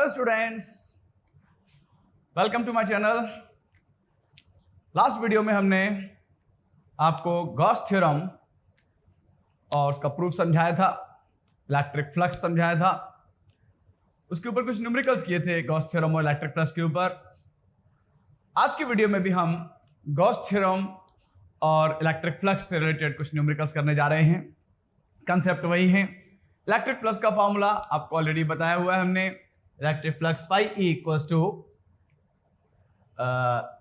Hello students, welcome to my channel. Last video में हमने आपको गॉस थ्योरम और उसका प्रूफ समझाया था, इलेक्ट्रिक फ्लक्स समझाया था, उसके ऊपर कुछ न्यूमेरिकल्स किए थे गॉस थ्योरम और इलेक्ट्रिक फ्लक्स के ऊपर। आज की वीडियो में भी हम गॉस थ्योरम और इलेक्ट्रिक फ्लक्स से रिलेटेड कुछ न्यूमेरिकल्स करने जा रहे हैं। कंसेप्ट वही है। इलेक्ट्रिक फ्लक्स का फॉर्मूला आपको ऑलरेडी बताया हुआ है हमने। Electric flux phi E equals to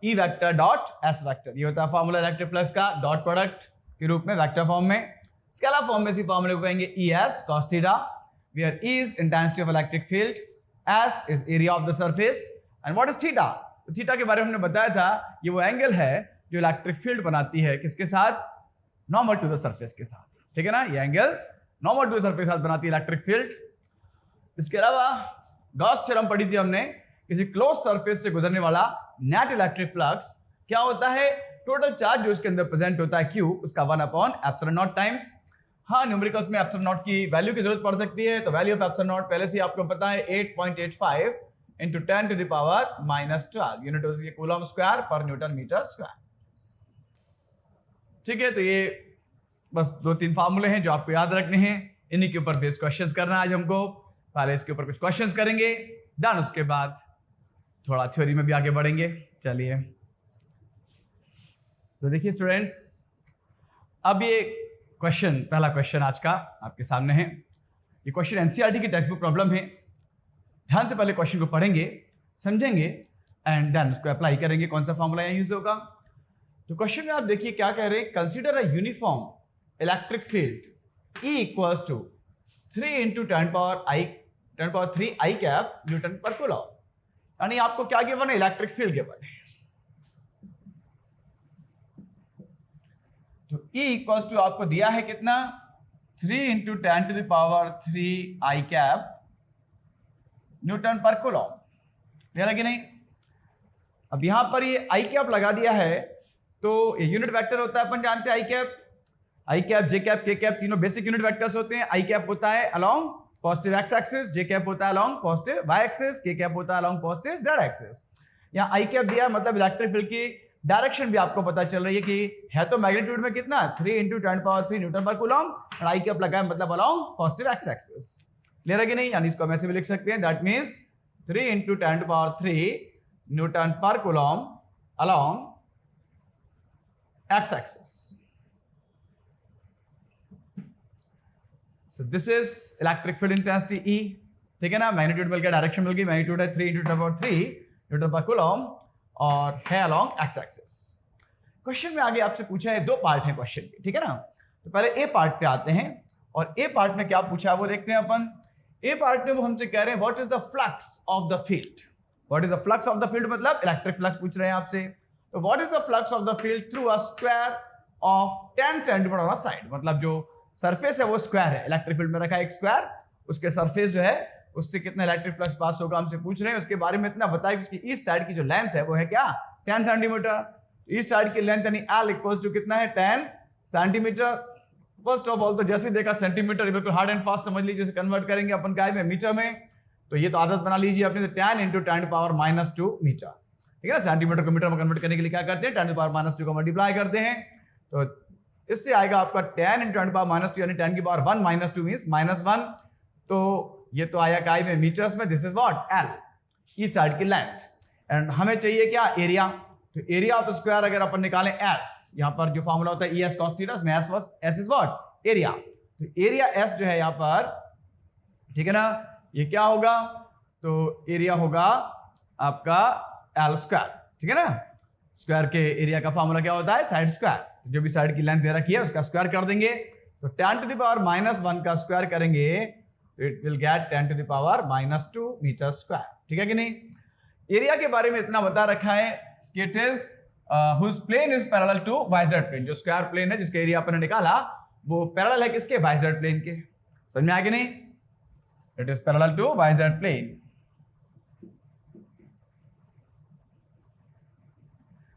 E vector dot S vector, ये होता है फॉर्मूला इलेक्ट्रिक फ्लक्स का, डॉट प्रोडक्ट के रूप में वेक्टर फॉर्म में। स्केलर फॉर्म में इसी फॉर्मूले को कहेंगे E S cos theta, where E is intensity of electric field, S is area of the surface and what is theta. तो थीटा के बारे में हमने बताया था, ये वो एंगल है जो इलेक्ट्रिक फील्ड बनाती है किसके साथ, नॉर्मल टू द सरफेस के साथ, ठीक है ना। ये angle normal to the surface के साथ बनाती है इलेक्ट्रिक फील्ड। इसके अलावा गॉस थ्योरम पढ़ी थी हमने, किसी क्लोज सरफेस से गुजरने वाला नेट इलेक्ट्रिक फ्लक्स क्या होता है, टोटल चार्ज जो उसके अंदर प्रेजेंट होता है Q, उसका 1/ε0 टाइम्स। हाँ, न्यूमेरिकल्स में ε0 की वैल्यू की जरूरत पड़ सकती है, तो वैल्यू ऑफ ε0 पहले से आपको पता है 8.85 इंटू 10⁻⁻12 यूनिट होती है कूलम स्क्वायर पर न्यूटन मीटर स्क्वायर। ठीक है, तो ये बस 2-3 फार्मूले हैं जो आपको याद रखने हैं, इन्हीं के ऊपर बेस्ड क्वेश्चंस करना है आज हमको। पहले इसके ऊपर कुछ क्वेश्चंस करेंगे, डन, उसके बाद थोड़ा थ्योरी में भी आगे बढ़ेंगे। चलिए, तो देखिए स्टूडेंट्स, अब ये क्वेश्चन, पहला क्वेश्चन आज का आपके सामने है। ये क्वेश्चन एनसीईआरटी की टेक्स्ट बुक प्रॉब्लम है। ध्यान से पहले क्वेश्चन को पढ़ेंगे, समझेंगे एंड देन उसको अप्लाई करेंगे, कौन सा फॉर्मूला यहाँ यूज होगा। तो क्वेश्चन में आप देखिए क्या कह रहे हैं, consider a uniform electric field E equals to 3 into 10⁻³ I cap newton पर कूलम। यानी आपको क्या गिवन है, इलेक्ट्रिक फील्ड गिवन है। तो E इक्वल्स टू आपको दिया है कितना, 3 इंटू 10⁻³ I कैप न्यूटन पर कूलम। क्लियर है कि नहीं। अब यहां पर ये I कैप लगा दिया है, तो ये यूनिट वेक्टर होता है, अपन जानते हैं आई cap, j cap, k cap तीनों बेसिक यूनिट वेक्टर्स होते हैं। आई कैप होता है अलोंग पॉजिटिव एक्स एक्सिस, जे कैप होता है अलोंग पॉजिटिव वाई एक्सिस, के कैप होता है अलोंग पॉजिटिव जेड एक्सिस। यहाँ आई कैप दिया मतलब इलेक्ट्रिक फील्ड की डायरेक्शन भी आपको पता चल रही है कि है तो मैग्नीट्यूड में कितना 3 इंटू 10⁻³ न्यूटन पर कूलम, और आई कैप लगा है मतलब along positive x axis. Clear है कि नहीं। यानी इसको हम ऐसे भी लिख सकते हैं, दैट मीन्स 3 इंटू 10⁻³ न्यूटन पर coulomb along x axis. So this is electric field intensity E, ठीक है ना। मैग्नीट्यूड मिल गया, डायरेक्शन मिल गई, मैग्नीट्यूड है 3 इंटू 10⁻³ न्यूटन पर कूलम और है अलोंग एक्स एक्सिस। क्वेश्चन में आगे आपसे पूछा है, 2 पार्ट है क्वेश्चन के, ठीक है ना। तो पहले ए पार्ट पे आते हैं, और ए पार्ट में क्या पूछा है वो देखते हैं अपन। ए पार्ट में वो हमसे कह रहे हैं what is the flux of the field. What is the flux of the field मतलब इलेक्ट्रिक फ्लक्स पूछ रहे हैं आपसे। तो what is the flux of the field through a square of 10 centimetre on a side, मतलब जो surface है वो स्क्वायर है, इलेक्ट्रिक फील्ड में रखा है एक स्क्वायर, उसके सरफेस जो है उससे कितना इलेक्ट्रिक फ्लक्स पास होगा हमसे पूछ रहे हैं। उसके बारे में इतना बताया कि उसकी ईस्ट साइड की जो लेंथ है वो है क्या, 10 सेंटीमीटर। ईस्ट साइड की लेंथ यानी L इक्वल्स टू कितना है, 10 सेंटीमीटर। फर्स्ट ऑफ ऑल तो जैसे देखा सेंटीमीटर बिल्कुल हार्ड एंड फास्ट समझ लीजिए, कन्वर्ट करेंगे अपन क्या में, मीटर में। तो ये तो आदत बना लीजिए अपने, 10 इंटू 10⁻⁻² मीटर, ठीक है ना। सेंटीमीटर को मीटर में कन्वर्ट करने के लिए क्या करते हैं, 10⁻⁻² को मल्टीप्लाई करते हैं। तो इससे आएगा आपका 10 इंटू 10⁻² यानी 10⁻1 - 2 मीन्स -1। तो ये तो आया काय में, मीटर्स में। दिस इज व्हाट, L, इस साइड की लेंथ। एंड हमें चाहिए क्या, एरिया। तो एरिया ऑफ स्क्वायर अगर अपन निकालें S, यहाँ पर जो फॉर्मूला होता है ES cos थीटा, में S इज व्हाट, एरिया। तो एरिया S जो है यहाँ पर, ठीक है ना, ये क्या होगा, तो एरिया होगा आपका L स्क्वायर, ठीक है ना। स्क्वायर के एरिया का फॉर्मूला क्या होता है, साइड स्क्वायर। जो भी साइड की लेंथ दे रखी है उसका स्क्वायर कर देंगे। तो 10⁻⁻1 का स्क्वायर करेंगे, it will get 10⁻⁻² metre square, ठीक है कि नहीं। एरिया के बारे में इतना बता रखा है कि it is whose plane is parallel to YZ plane. जो स्क्वायर प्लेन है जिसका एरिया अपन ने निकाला वो पैरेलल है किसके, वाईजेड प्लेन के। समझ में आ गया नहीं, it is parallel to YZ plane.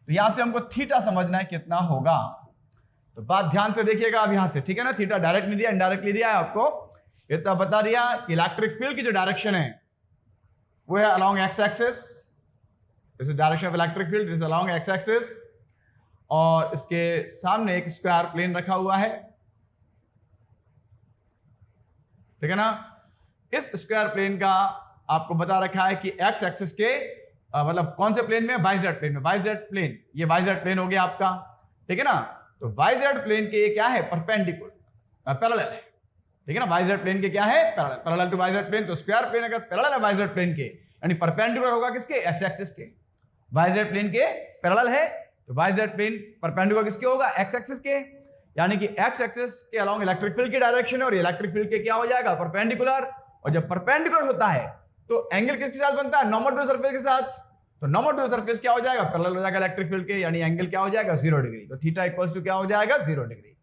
तो यहां से हमको थीटा समझना है कितना होगा। तो बात ध्यान से देखिएगा अब यहां से, ठीक है ना। थीटा डायरेक्ट नहीं दिया, इनडायरेक्टली दिया है आपको। इतना बता दिया कि इलेक्ट्रिक फील्ड की जो डायरेक्शन है वो है along x axis, this is direction of electric field, this is along x axis, और इसके सामने एक स्क्वायर प्लेन रखा हुआ है, ठीक है ना। इस स्क्वायर प्लेन का आपको बता रखा है कि x एक्सिस के मतलब कौन से प्लेन में, yz प्लेन में, yz प्लेन, ये yz प्लेन हो गया आपका, ठीक है ना। तो yz प्लेन के ये क्या है, परपेंडिकुलर, पैरेलल है, ठीक है ना। yz प्लेन के क्या है, parallel, parallel to yz plane. तो स्क्वायर प्लेन अगर पैरेलल है yz प्लेन के, यानी परपेंडिकुलर होगा किसके, x एक्सिस के। yz प्लेन के पैरेलल है तो yz प्लेन परपेंडिकुलर किसके होगा, x एक्सिस के, यानी कि x एक्सिस के अलोंग इलेक्ट्रिक फील्ड की डायरेक्शन है, और इलेक्ट्रिक फील्ड के क्या हो जाएगा, परपेंडिकुलर। और जब परपेंडिकुलर होता है तो एंगल किसके साथ बनता है, नॉर्मल टू सरफेस के साथ। तो नॉर्मल टू सरफेस क्या हो जाएगा, पैरेलल हो जाएगा इलेक्ट्रिक फील्ड के, यानी एंगल क्या हो जाएगा, 0 डिग्री। तो थीटा इक्वल्स टू क्या हो जाएगा, 0 डिग्री।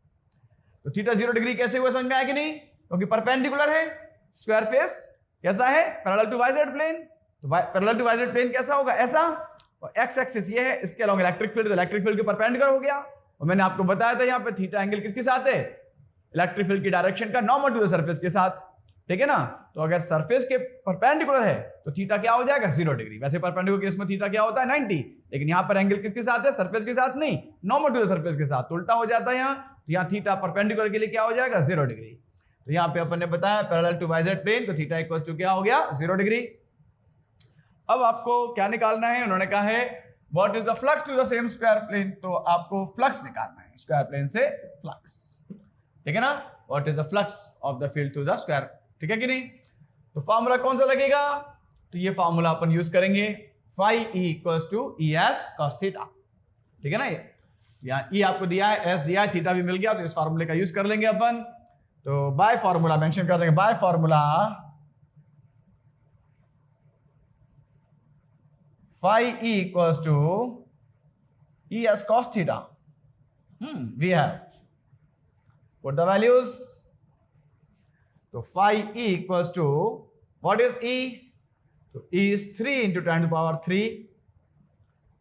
तो थीटा 0 डिग्री कैसे हुआ, समझ में आया कि नहीं, क्योंकि परपेंडिकुलर है, स्क्वायर फेस कैसा है, पैरेलल टू yz प्लेन। तो पैरेलल टू yz प्लेन कैसा होगा, ऐसा। और x एक्सिस ये है, इसके अलोंग इलेक्ट्रिक फील्ड, तो इलेक्ट्रिक फील्ड के परपेंडिकुलर हो गया। और मैंने आपको बताया था यहाँ पे थीटा एंगल किसके साथ है, इलेक्ट्रिक फील्ड की डायरेक्शन का नॉर्मल टू द सरफेस के साथ, ठीक है ना। तो अगर सरफेस के परपेंडिकुलर है तो थीटा क्या हो जाएगा, 0 डिग्री। वैसे परपेंडिकुलर केस में थीटा क्या होता है, 90, लेकिन यहाँ पर एंगल किसके साथ है, सरफेस के साथ नहीं, नॉर्मल टू द सरफेस के साथ, तो उल्टा हो जाता है यहाँ। तो यहाँ थीटा परपेंडिकुलर के लिए क्या हो जाएगा, 0 डिग्री। तो यहाँ पे अपन ने बताया पैरेलल टू yz प्लेन, तो थीटा इक्वल टू क्या हो गया, 0 डिग्री। अब आपको क्या निकालना है, उन्होंने कहा है what is the flux to the same square plane. तो आपको फ्लक्स निकालना है स्क्वायर प्लेन से फ्लक्स, ठीक है ना। What is the flux of the field to the square, ठीक है कि नहीं। तो फॉर्मूला कौन सा लगेगा, तो ये फॉर्मूला अपन यूज करेंगे, phi E equals to ES cos theta, ठीक है ना। ये यहाँ E आपको दिया है, S दिया है, थीटा भी मिल गया, तो इस फॉर्मूले का यूज कर लेंगे अपन। तो बाय फॉर्मूला मेंशन कर देंगे, by formula phi E equals to ES cos theta. We have put the values. So phi E equals to, what is E? So E is 3 into 10 to the power 3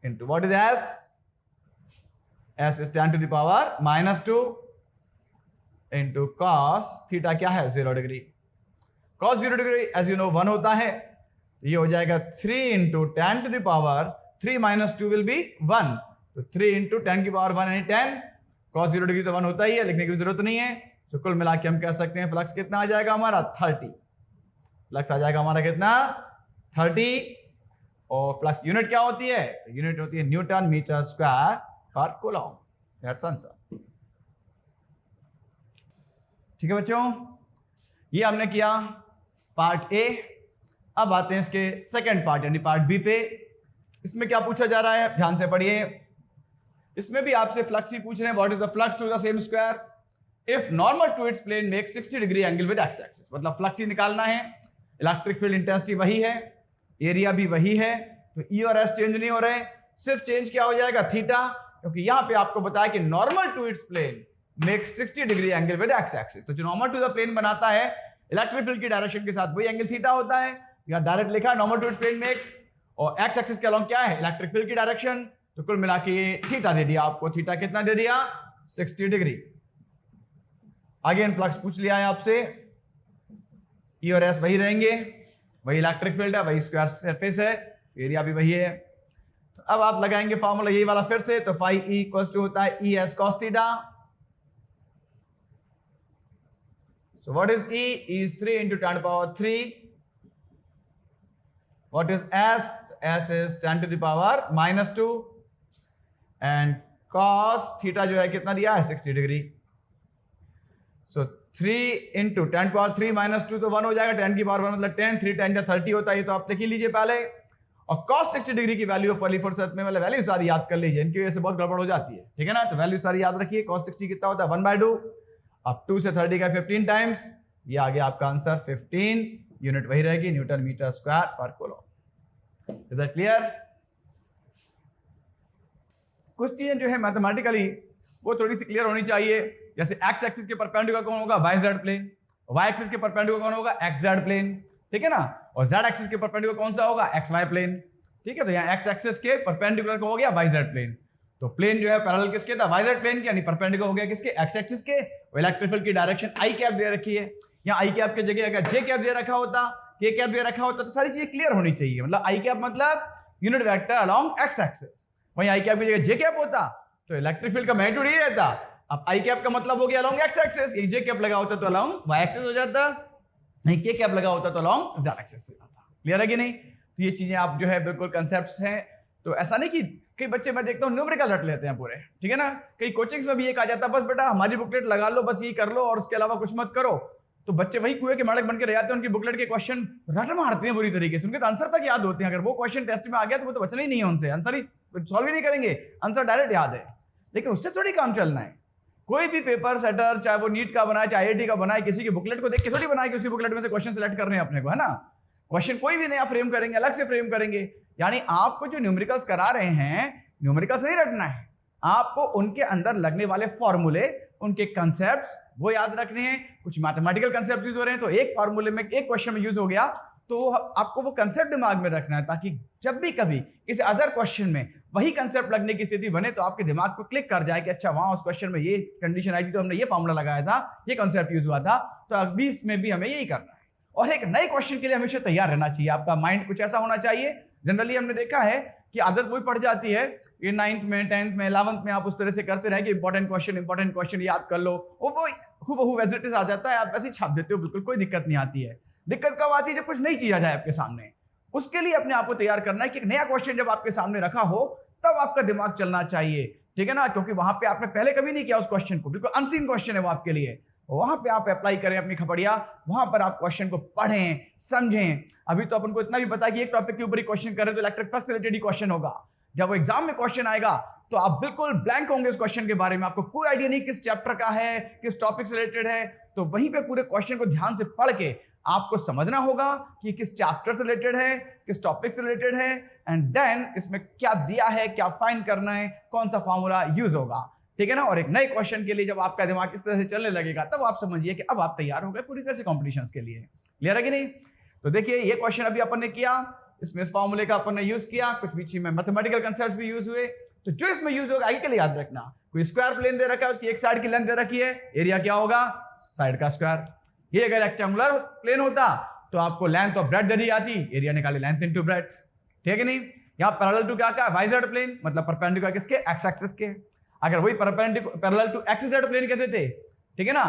into what is S? S is 10 to the power minus 2 into cos theta क्या है, 0 degree. cos 0 degree as you know 1 होता है, ये हो जाएगा 3 into 10 to the power 3 minus 2 will be 1, तो 3 into 10 की power 1 यानी 10। cos 0 डिग्री तो 1 होता ही है, लिखने की जरूरत नहीं है। तो कुल मिला के हम कह सकते हैं फ्लक्स कितना आ जाएगा हमारा, 30। फ्लक्स आ जाएगा हमारा कितना, 30। और फ्लक्स यूनिट क्या होती है, यूनिट होती है न्यूटन मीटर स्क्वायर पर कूलम। दैट्स आंसर, ठीक है बच्चों। ये हमने किया पार्ट ए। अब आते हैं इसके सेकंड पार्ट यानी पार्ट बी पे। इसमें क्या पूछा जा रहा है, ध्यान से पढ़िए। इसमें भी आपसे फ्लक्स ही पूछ रहे हैं, what is the flux to the same square if normal to its plane make 60 degree angle with x axis. मतलब फ्लक्स ही निकालना है, इलेक्ट्रिक फील्ड इंटेंसिटी वही है, एरिया भी वही है, तो ई और एस चेंज नहीं हो रहे, सिर्फ चेंज क्या हो जाएगा, थीटा। क्योंकि यहां पे आपको बताया कि normal to its plane make 60 degree angle with x axis. तो जो नॉर्मल टू द प्लेन बनाता है इलेक्ट्रिक फील्ड की डायरेक्शन के साथ, वही एंगल थीटा होता है। यहाँ डायरेक्ट लिखा है normal to its plane makes, और एक्स एक्सिस के अलॉन्ग क्या है, इलेक्ट्रिक फील्ड की डायरेक्शन। तो कुल मिला के ये थीटा दे दिया आपको, थीटा कितना दे दिया, 60 डिग्री। अगेन फ्लक्स पूछ लिया है आपसे, ई और एस वही रहेंगे, वही इलेक्ट्रिक फील्ड है, वही स्क्वायर सरफेस है, एरिया भी वही है। तो अब आप लगाएंगे फॉर्मूला यही वाला फिर से, तो फाई ई इक्वल टू होता है ई S cos theta. So what is E, is 3 into 10 to the power 3. What is S? S is 10 to the power minus 2 and cos theta जो है कितना दिया है, 60 degree. So 3 into 10 to the power 3 minus 2 तो 1 हो जाएगा, 10 की power 1 मतलब 10, 3 10 या 30 होता है, ये तो आप लिख ही लीजिए पहले। और cos 60 डिग्री की वैल्यू वाली फुर्सत में मतलब वैल्यू सारी याद कर लीजिए, इनकी वजह से बहुत गड़बड़ हो जाती है, ठीक है ना। तो वैल्यू सारी याद रखिए, cos 60 कितना होता है, 1/2। अब 2 से 30 का 15 टाइम्स, ये आ गया आपका आंसर 15। यूनिट वही रहेगी, न्यूटन मीटर स्क्वायर पर कूलम। Is that clear? कुछ चीजें जो है मैथमेटिकली वो थोड़ी सी क्लियर होनी चाहिए। जैसे एक्स एक्सिस के परपेंडिकुलर कौन होगा, y z plane, y axis के परपेंडिकुलर कौन होगा, एक्स जेड प्लेन, ठीक है ना। और जेड एक्सिस के परपेंडिकुलर कौन सा होगा, एक्स वाई प्लेन, ठीक है। तो यहाँ एक्स एक्सिस के परपेंडिकुलर को हो गया वाई जेड प्लेन। तो प्लेन जो है पैरेलल किसके था, वाई जेड प्लेन के, यानी परपेंडिकुलर हो गया किसके, एक्स एक्सिस के। और इलेक्ट्रिक फील्ड की डायरेक्शन आई कैप दे रखी है, यहाँ आई कैप की जगह अगर जे कैप दे रखा होता के कैप दे रखा होता तो सारी चीजें क्लियर होनी चाहिए। मतलब आई कैप मतलब unit vector along x axis, वहीं आई कैप की जगह जे कैप होता तो इलेक्ट्रिक फील्ड का मैग्नीट्यूड ये रहता। अब आई कैप का मतलब हो गया अलोंग एक्स एक्सिस, ये जे कैप लगा होता तो अलोंग वाई एक्सिस हो जाता, नहीं के कैप लगा होता तो अलोंग जेड एक्सिस हो जाता। क्लियर है कि नहीं? तो ये चीजें आप जो है बिल्कुल कंसेप्ट्स हैं। तो ऐसा नहीं कि कई बच्चे मैं देखता हूँ न्यूमेरिकल रट लेते हैं पूरे, ठीक है ना। कई कोचिंग्स में भी ये कहा जाता है बस बेटा हमारी बुकलेट लगा लो, बस ये कर लो और उसके अलावा कुछ मत करो। तो बच्चे वही कुएं के माड़क बन के रह जाते हैं, उनकी बुकलेट के क्वेश्चन रट मारते हैं बुरी तरीके से, उनके तो आंसर तक याद होते हैं। अगर वो क्वेश्चन टेस्ट में आ गया तो वो तो बचना ही नहीं है उनसे, आंसर ही सॉल्व ही नहीं करेंगे, आंसर डायरेक्ट याद है। लेकिन उससे थोड़ी काम चलना है। कोई भी पेपर सेटर चाहे वो नीट का बनाए चाहे आईआईटी का बनाए, किसी की बुकलेट को देख के थोड़ी बनाए कि उसी बुकलेट में से क्वेश्चन सेलेक्ट करने हैं अपने को, है ना। क्वेश्चन कोई भी नया फ्रेम करेंगे, अलग से फ्रेम करेंगे। यानी आपको जो न्यूमेरिकल्स करा रहे हैं, न्यूमेरिकल्स नहीं रटना है, आपको उनके अंदर लगने वाले फॉर्मूले, उनके कंसेप्ट्स वो याद रखने हैं। कुछ मैथमेटिकल कंसेप्ट यूज हो रहे हैं तो एक फॉर्मूले में एक क्वेश्चन में यूज हो गया तो आपको वो कंसेप्ट दिमाग में रखना है, ताकि जब भी कभी किसी अदर क्वेश्चन में वही कंसेप्ट लगने की स्थिति बने तो आपके दिमाग को क्लिक कर जाए कि अच्छा वहां उस क्वेश्चन में ये कंडीशन आई थी तो हमने ये फॉर्मूला लगाया था, ये कंसेप्ट यूज हुआ था, तो अभी इसमें भी हमें यही करना है। और एक नए क्वेश्चन के लिए हमेशा तैयार रहना चाहिए, आपका माइंड कुछ ऐसा होना चाहिए। जनरली हमने देखा है कि आदत वही पड़ जाती है, ये 9th में 10th में 11th में आप उस तरह से करते रहे कि इंपॉर्टेंट क्वेश्चन याद कर लो, वो हूबहू एज इट इज आ जाता है, आप ऐसे ही छाप देते हो, बिल्कुल कोई दिक्कत नहीं आती है। दिक्कत कब आती है? जब कुछ नई चीज आ जाए आपके सामने। उसके लिए अपने आप को तैयार करना है कि एक नया क्वेश्चन जब आपके सामने रखा हो तब आपका दिमाग चलना चाहिए, ठीक है ना, क्योंकि वहां पे आपने पहले कभी नहीं किया उस क्वेश्चन को, बिल्कुल अनसीन क्वेश्चन है वो आपके लिए। वहां पे आप अप्लाई करें अपनी खपड़िया, वहां पर आप क्वेश्चन को पढ़ें समझें। अभी तो अपन को इतना भी पता है कि एक टॉपिक के ऊपर ही क्वेश्चन करें तो इलेक्ट्रिक फ्लक्स से रिलेटेड ही क्वेश्चन होगा। जब वो एग्जाम में क्वेश्चन आएगा तो आप बिल्कुल ब्लैंक होंगे उस क्वेश्चन के बारे में, आपको कोई आइडिया नहीं किस चैप्टर का है, किस टॉपिक से रिलेटेड है। तो वहीं पे पूरे क्वेश्चन को ध्यान से पढ़ के आपको समझना होगा कि किस चैप्टर से रिलेटेड है, किस टॉपिक से रिलेटेड है, एंड देन इसमें क्या दिया है, क्या फाइंड करना है, कौन सा फॉर्मूला यूज होगा, ठीक है ना। और एक नए क्वेश्चन के लिए जब आपका दिमाग इस तरह से चलने लगेगा तब आप समझिए कि अब आप तैयार हो गए पूरी तरह से कॉम्पिटिशन्स के लिए। क्लियर है कि नहीं? तो देखिए ये क्वेश्चन अभी अपन ने किया, इसमें इस फॉर्मूले का अपन ने यूज किया, कुछ बीच में मैथमेटिकल कंसेप्ट्स भी यूज हुए। तो जो इसमें यूज होगा आगे के लिए याद रखना, कोई स्क्वायर प्लेन दे रखा है, उसकी एक साइड की लेंथ दे रखी है, एरिया क्या होगा? साइड का स्क्वायर। ये अगर रेक्टेंगुलर प्लेन होता तो आपको लेंथ और ब्रेड्थ दे दी जाती, एरिया निकाले लेंथ इनटू ब्रेड्थ, ठीक है नहीं। यहाँ पैरेलल टू क्या क्या? वाई जेड प्लेन, मतलब परपेंडिकुलर किसके? एक्स एक्सिस के। अगर वही parallel to x z plane कहते थे, ठीक है ना,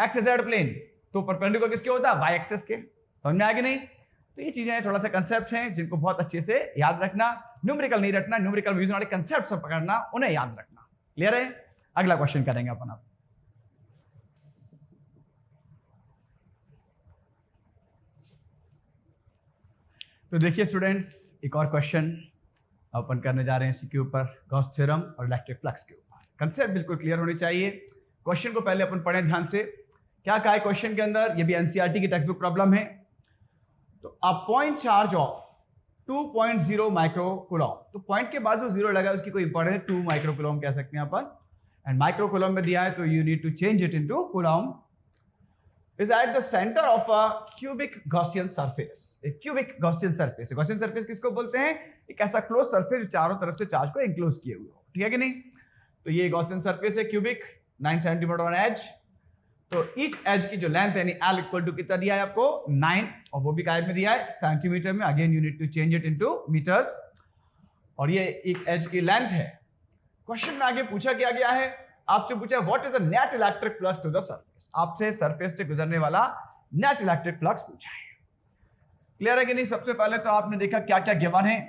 एक्स जेड प्लेन, तो परपेंडिकुलर किसके होता? वाई एक्सिस के। समझ में आया कि नहीं? तो ये चीजें थोड़ा सा कंसेप्ट हैं जिनको बहुत अच्छे से याद रखना, न्यूमेरिकल नहीं रटना, न्यूमेरिकल यूज वाले कंसेप्ट पकड़ना, उन्हें याद रखना। क्लियर है? अगला क्वेश्चन करेंगे अपन अब। तो देखिए स्टूडेंट्स, एक और क्वेश्चन अपन करने जा रहे हैं इसी के ऊपर, गॉस थ्योरम और इलेक्ट्रिक फ्लक्स के ऊपर। कंसेप्ट बिल्कुल क्लियर होने चाहिए। क्वेश्चन को पहले अपन पढ़ें ध्यान से, क्या कहा है क्वेश्चन के अंदर। ये भी एनसीईआरटी की टेक्स्ट बुक प्रॉब्लम है। तो अ पॉइंट चार्ज ऑफ 2.0 माइक्रोकूलम, तो पॉइंट के बाद जो जीरो लगा है उसकी कोई इंपॉर्टेंस है, 2 माइक्रोकूलम कह सकते हैं अपन, एंड माइक्रोकूलम में दिया है तो you need to change it into coulomb, is at the center of a cubic Gaussian surface। एक cubic Gaussian surface, Gaussian surface किसको बोलते हैं? एक ऐसा क्लोज सरफेस जो चारों तरफ से चार्ज को इंक्लोज किए हुए हो, ठीक है कि नहीं। तो ये गॉसियन सरफेस है क्यूबिक, 9 सेंटीमीटर ऑन एज। तो ईच एज की जो लेंथ है एल इक्वल टू कितना दिया है आपको? 9, और वो भी काय में दिया है? सेंटीमीटर में। Again you need to change it into metres, और ये एक एज की लेंथ है। क्वेश्चन में आगे पूछा क्या गया है, आपसे पूछा what is the net electric flux to the surface. आपसे सरफेस से गुजरने वाला नेट इलेक्ट्रिक फ्लक्स पूछा है। क्लियर है कि नहीं? सबसे पहले तो आपने देखा क्या क्या गिवन है।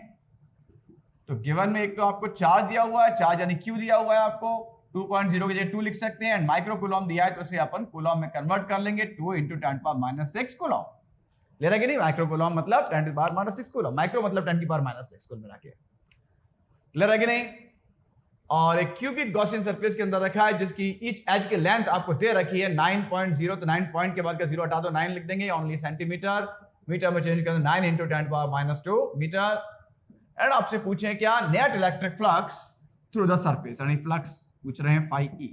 तो गिवन में एक तो आपको चार्ज दिया हुआ है, चार्ज यानी क्यू दिया हुआ है आपको, 2.0 की जगह 2 लिख सकते हैं, एंड माइक्रोकूलम दिया है तो उसे अपन कूलम में कन्वर्ट कर लेंगे, 2 × 10⁻⁶ कूलम। क्लियर है कि नहीं? माइक्रोकूलम मतलब 10⁻⁶ कूलम, माइक्रो मतलब 10⁻⁶ कुल मिला के। क्लियर है कि नहीं? और एक क्यूबिक गॉसियन सरफेस के अंदर रखा है जिसकी ईच एज की लेंथ आपको दे रखी है 9.0, तो 9 पॉइंट के बाद का 0 हटा दो, 9 लिख देंगे, ओनली सेंटीमीटर, मीटर में चेंज कर 9 × 10⁻⁻2 मीटर। एंड आपसे पूछे क्या? Net electric flux through the surface, यानी फ्लक्स पूछ रहे हैं φE।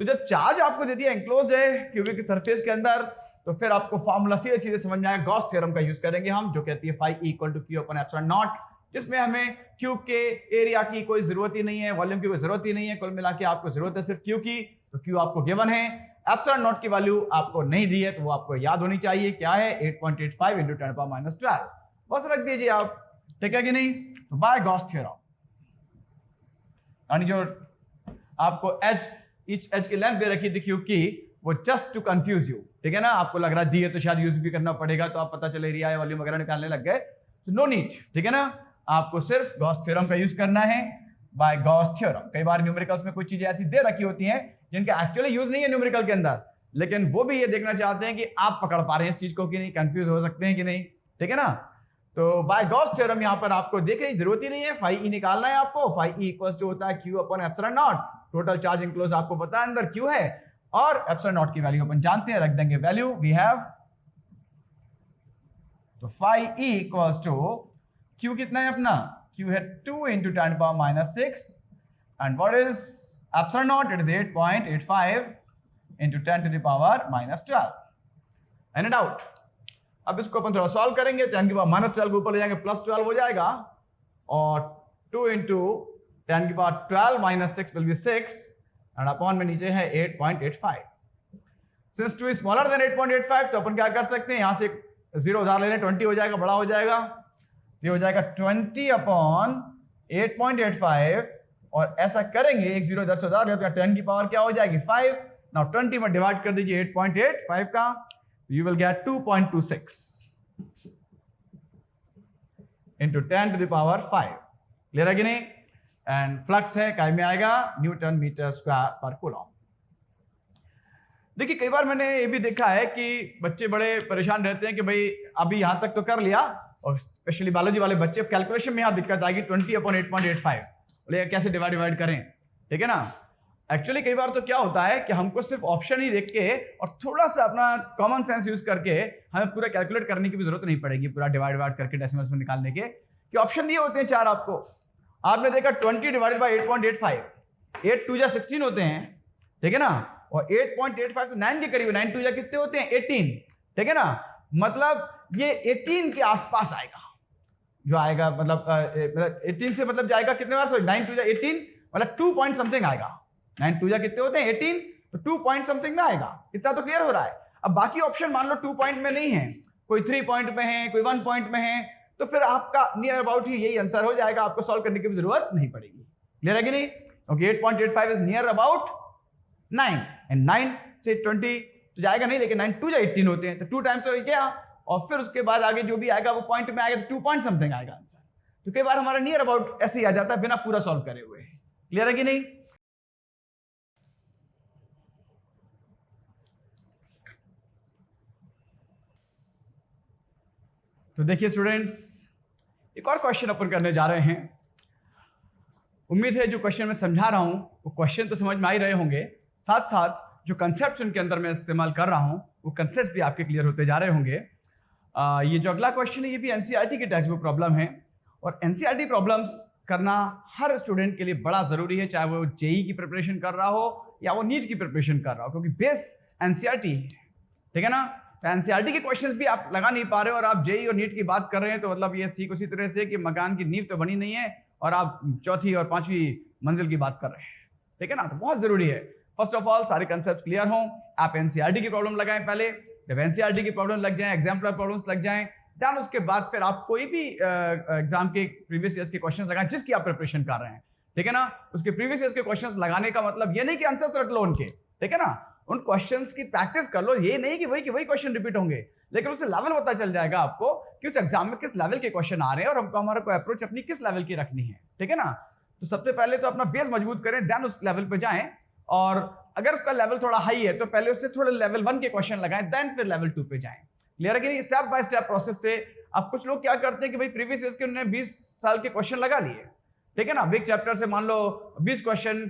तो जब चार्ज आपको दे दिया एंक्लोज है क्यूबिक सरफेस के अंदर, तो फिर आपको फॉर्मूला सीधे सीधे समझ में आएगा, गॉस थ्योरम का यूज करेंगे हम, जो कहती है φE = Q/ε0, जिसमें हमें क्यूब के एरिया की कोई जरूरत ही नहीं है, वॉल्यूम की कोई जरूरत ही नहीं है, कुल मिला के आपको जरूरत है सिर्फ क्यू की। तो क्यू आपको गिवन है, एप्सिलॉन नॉट की वैल्यू आपको नहीं दी है तो वो आपको याद होनी चाहिए, क्या है 8.85 इंटू 10⁻12, बस रख दीजिए आप, ठीक है कि नहीं। तो बाय गॉस थ्योरम, यानी जो आपको each एज की लेंथ दे रखी थी क्यूब की, वो जस्ट टू कंफ्यूज यू, ठीक है ना। आपको लग रहा दी है तो शायद यूज भी करना पड़ेगा, तो आप पता चले एरिया वॉल्यूम वगैरह निकालने लग गए, तो नो नीड, ठीक है ना। आपको सिर्फ गॉस थ्योरम का यूज करना है, बाय गॉस थ्योरम। कई बार न्यूमेरिकल्स में कुछ चीजें ऐसी दे रखी होती हैं जिनका एक्चुअली यूज नहीं है न्यूमेरिकल के अंदर, लेकिन वो भी ये देखना चाहते हैं कि आप पकड़ पा रहे हैं इस चीज को कि नहीं, कंफ्यूज हो सकते हैं कि नहीं, ठीक है ना। तो बाय गॉस थ्योरम यहाँ पर आपको देखने की जरूरत ही नहीं है, फाई ई निकालना है आपको। फाई ई इक्वल्स जो होता है q upon epsilon naught, total charge enclose आपको पता है अंदर क्यू है, और एप्सिलॉन नॉट की वैल्यू अपन जानते हैं, रख देंगे वैल्यू वी हैव, तो phi E equals to q कितना है अपना, क्यू है 2 into 10⁻⁻6 and what is epsilon naught, it is 8.85 into 10⁻⁻12। Any doubt? अब इसको अपन थोड़ा सॉल्व करेंगे, 10⁻⁻12 के ऊपर ले जाएंगे +12 हो जाएगा, और 2 into 10⁻12 - 6 will be 6 and upon में नीचे है 8.85। सिंस 2 इज स्मॉलर देन 8.85 तो अपन क्या कर सकते हैं, यहां से 0 उधार ले लें, 20 हो जाएगा, बड़ा हो जाएगा, ये हो जाएगा 20 अपॉन 8.85, और ऐसा करेंगे एक 0 10 उधार ले तो 10 की पावर क्या हो जाएगी 5। नाउ 20 में डिवाइड कर दीजिए 8.85 का, you will get 2.26 into 10⁵। Clear है कि नहीं? एंड फ्लक्स है काय में आएगा, न्यूटन मीटर स्क्वायर पर कूलम। देखिए कई बार मैंने ये भी देखा है कि बच्चे बड़े परेशान रहते हैं कि भाई अभी यहां तक तो कर लिया, और स्पेशली बायोलॉजी वाले बच्चे कैलकुलेशन में यहाँ दिक्कत आएगी, 20 अपॉन 8.85 बोले कैसे डिवाइड करें, ठीक है ना। एक्चुअली कई बार तो क्या होता है कि हमको सिर्फ ऑप्शन ही देख के और थोड़ा सा अपना कॉमन सेंस यूज करके हमें पूरा कैलकुलेट करने की भी जरूरत नहीं पड़ेगी, पूरा डिवाइड करके डेसिमल्स में निकालने के, कि ऑप्शन दिए होते हैं 4 आपको। आपने देखा 20 डिवाइडेड बाय 8.85, 8 2 जा 16 होते हैं, ठीक है ना, और 8.85 तो 9 के करीब, 9 2 जा कितने होते हैं 18, ठीक है ना। मतलब ये 18 के आसपास आएगा जो आएगा, मतलब 18 से मतलब जाएगा कितने बार, सॉरी 9 2 जा 18, मतलब 2 पॉइंट समथिंग आएगा। 9 2 जा कितने होते हैं 18, तो 2 पॉइंट समथिंग में आएगा, इतना तो क्लियर हो रहा है। अब बाकी ऑप्शन मान लो 2 पॉइंट में नहीं है, कोई 3 पॉइंट में है, कोई 1 पॉइंट में है, तो फिर आपका नियर अबाउट ही यही आंसर हो जाएगा, आपको सॉल्व करने की भी जरूरत नहीं पड़ेगी। क्लियर है कि नहीं? क्योंकि 8.85 इज नियर अबाउट 9 एंड 9 से 20 तो जाएगा नहीं, लेकिन 9 2 जा 18 होते हैं, तो 2 टाइम्स तो गया, और फिर उसके बाद आगे जो भी आएगा वो पॉइंट में आएगा, तो 2 पॉइंट समथिंग आएगा आंसर। तो कई बार हमारा नियर अबाउट ऐसे ही आ जाता है बिना पूरा सॉल्व करे हुए। क्लियर है कि नहीं? तो देखिए स्टूडेंट्स, एक और क्वेश्चन अपन करने जा रहे हैं। उम्मीद है जो क्वेश्चन मैं समझा रहा हूं वो क्वेश्चन तो समझ में आ ही रहे होंगे, साथ साथ जो कंसेप्ट उनके अंदर मैं इस्तेमाल कर रहा हूं वो कंसेप्ट भी आपके क्लियर होते जा रहे होंगे। ये जो अगला क्वेश्चन है ये भी एनसीईआरटी की टेक्स्ट बुक प्रॉब्लम है, और एनसीईआरटी प्रॉब्लम्स करना हर स्टूडेंट के लिए बड़ा जरूरी है, चाहे वो जेई की प्रिपरेशन कर रहा हो या वो नीट की प्रिपरेशन कर रहा हो, क्योंकि बेस एनसीईआरटी है, ठीक है ना। तो एनसीईआरटी के क्वेश्चंस भी आप लगा नहीं पा रहे हो और आप जेई और नीट की बात कर रहे हैं, तो मतलब ये ठीक उसी तरह से कि मकान की नींव तो बनी नहीं है और आप चौथी और 5वीं मंजिल की बात कर रहे हैं, ठीक है ना। तो बहुत जरूरी है फर्स्ट ऑफ ऑल सारे कंसेप्ट क्लियर हों, आप एनसीईआरटी की प्रॉब्लम लगाएं पहले, जब एनसीईआरटी की प्रॉब्लम लग जाए, एग्जाम्पलर प्रॉब्लम्स लग जाएं, देन उसके बाद फिर आप कोई भी एग्जाम के प्रीवियस ईयर्स के क्वेश्चंस लगाएं जिसकी आप प्रिपरेशन कर रहे हैं, ठीक है ना। उसके प्रीवियस ईयर्स के क्वेश्चंस लगाने का मतलब ये नहीं कि आंसर्स रट लो उनके, ठीक है ना, उन क्वेश्चंस की प्रैक्टिस कर लो, ये नहीं कि वही क्वेश्चन रिपीट होंगे, लेकिन उससे लेवल पता चल जाएगा आपको कि उस एग्जाम में किस लेवल के क्वेश्चन आ रहे हैं और हमको हमारा कोई अप्रोच अपनी किस लेवल की रखनी है, ठीक है ना। तो सबसे पहले तो अपना बेस मजबूत करें, देन उस लेवल पे जाएं, और अगर उसका लेवल थोड़ा हाई है तो पहले उससे थोड़े लेवल 1 के क्वेश्चन लगाएं, देन फिर लेवल 2 पे जाएं। क्लियर है कि नहीं? स्टेप बाय स्टेप प्रोसेस से। अब कुछ लोग क्या करते हैं कि भाई प्रीवियस ईयर्स के उन्होंने 20 साल के क्वेश्चन लगा लिए, ठीक है ना, बिग चैप्टर से मान लो 20 क्वेश्चन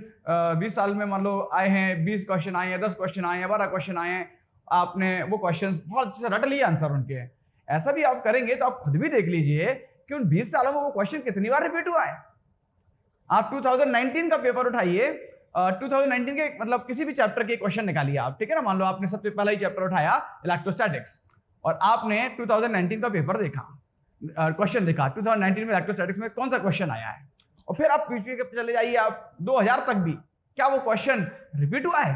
20 साल में मान लो आए हैं, 20 क्वेश्चन आए हैं, 10 क्वेश्चन आए हैं, 12 क्वेश्चन आए हैं, आपने वो क्वेश्चन बहुत अच्छे से रट लिए आंसर उनके। ऐसा भी आप करेंगे तो आप खुद भी देख लीजिए कि उन 20 सालों में वो क्वेश्चन कितनी बार रिपीट हुआ है। आप 2019 का पेपर उठाइए, 2019 के मतलब किसी भी चैप्टर के क्वेश्चन निकालिए आप, ठीक है ना। मान लो आपने सबसे पहला ही चैप्टर उठाया इलेक्ट्रोस्टैटिक्स और आपने 2019 का पेपर देखा, क्वेश्चन देखा 2019 में इलेक्ट्रोस्टैटिक्स में कौन सा क्वेश्चन आया है, और फिर आप पीछे चले जाइए आप 2000 तक भी, क्या वो क्वेश्चन रिपीट हुआ है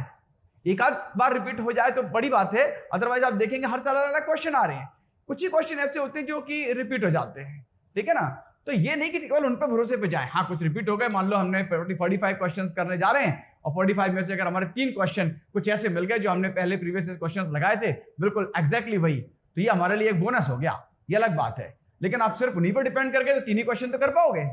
एक आध बार रिपीट हो जाए तो बड़ी बात है, अदरवाइज आप देखेंगे हर साल अलग क्वेश्चन आ रहे हैं। कुछ ही क्वेश्चन ऐसे होते हैं जो कि रिपीट हो जाते हैं, ठीक है ना। तो ये नहीं कि केवल उन पर भरोसे पे जाए। हाँ, कुछ रिपीट हो गए, मान लो हमने 45 क्वेश्चंस करने जा रहे हैं और 45 में से अगर हमारे 3 क्वेश्चन कुछ ऐसे मिल गए जो हमने पहले प्रीवियस क्वेश्चंस लगाए थे बिल्कुल एग्जैक्टली वही, तो ये हमारे लिए एक बोनस हो गया, ये अलग बात है। लेकिन आप सिर्फ उन्हीं पर डिपेंड करके तो 3 ही क्वेश्चन तो कर पाओगे।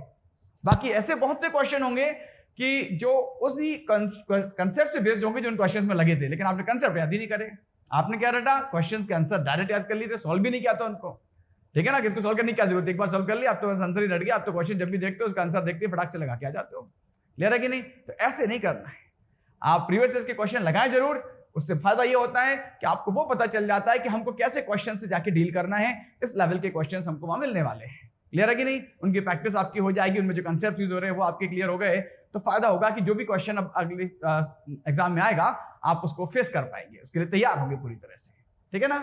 बाकी ऐसे बहुत से क्वेश्चन होंगे कि जो उसी कंसेप्ट से बेस्ड होंगे जो उन क्वेश्चंस में लगे थे, लेकिन आपने कंसेप्ट याद ही नहीं करे। आपने क्या रटा, क्वेश्चंस के आंसर डायरेक्ट याद कर लिए थे, सॉल्व भी नहीं किया था उनको, ठीक है ना। किसको सॉल्व करने की क्या जरूरत, एक बार सॉल्व कर लिया, आप तो आंसर ही रट गया। आप तो क्वेश्चन जब भी देखते हो उसका आंसर देखते फटाक से लगा के आ जाते हो। क्लियर है कि नहीं? तो ऐसे नहीं करना है, आप प्रीवियस के क्वेश्चन लगाएं जरूर। उससे फायदा ये होता है कि आपको वो पता चल जाता है कि हमको कैसे क्वेश्चन से जाके डील करना है, इस लेवल के क्वेश्चन हमको वहां मिलने वाले हैं। क्लियर है कि नहीं? उनकी प्रैक्टिस आपकी हो जाएगी, उनमें जो कंसेप्ट यूज हो रहे हैं वो आपके क्लियर हो गए, तो फायदा होगा कि जो भी क्वेश्चन अब अगले एग्जाम में आएगा आप उसको फेस कर पाएंगे, उसके लिए तैयार होंगे पूरी तरह से, ठीक है ना।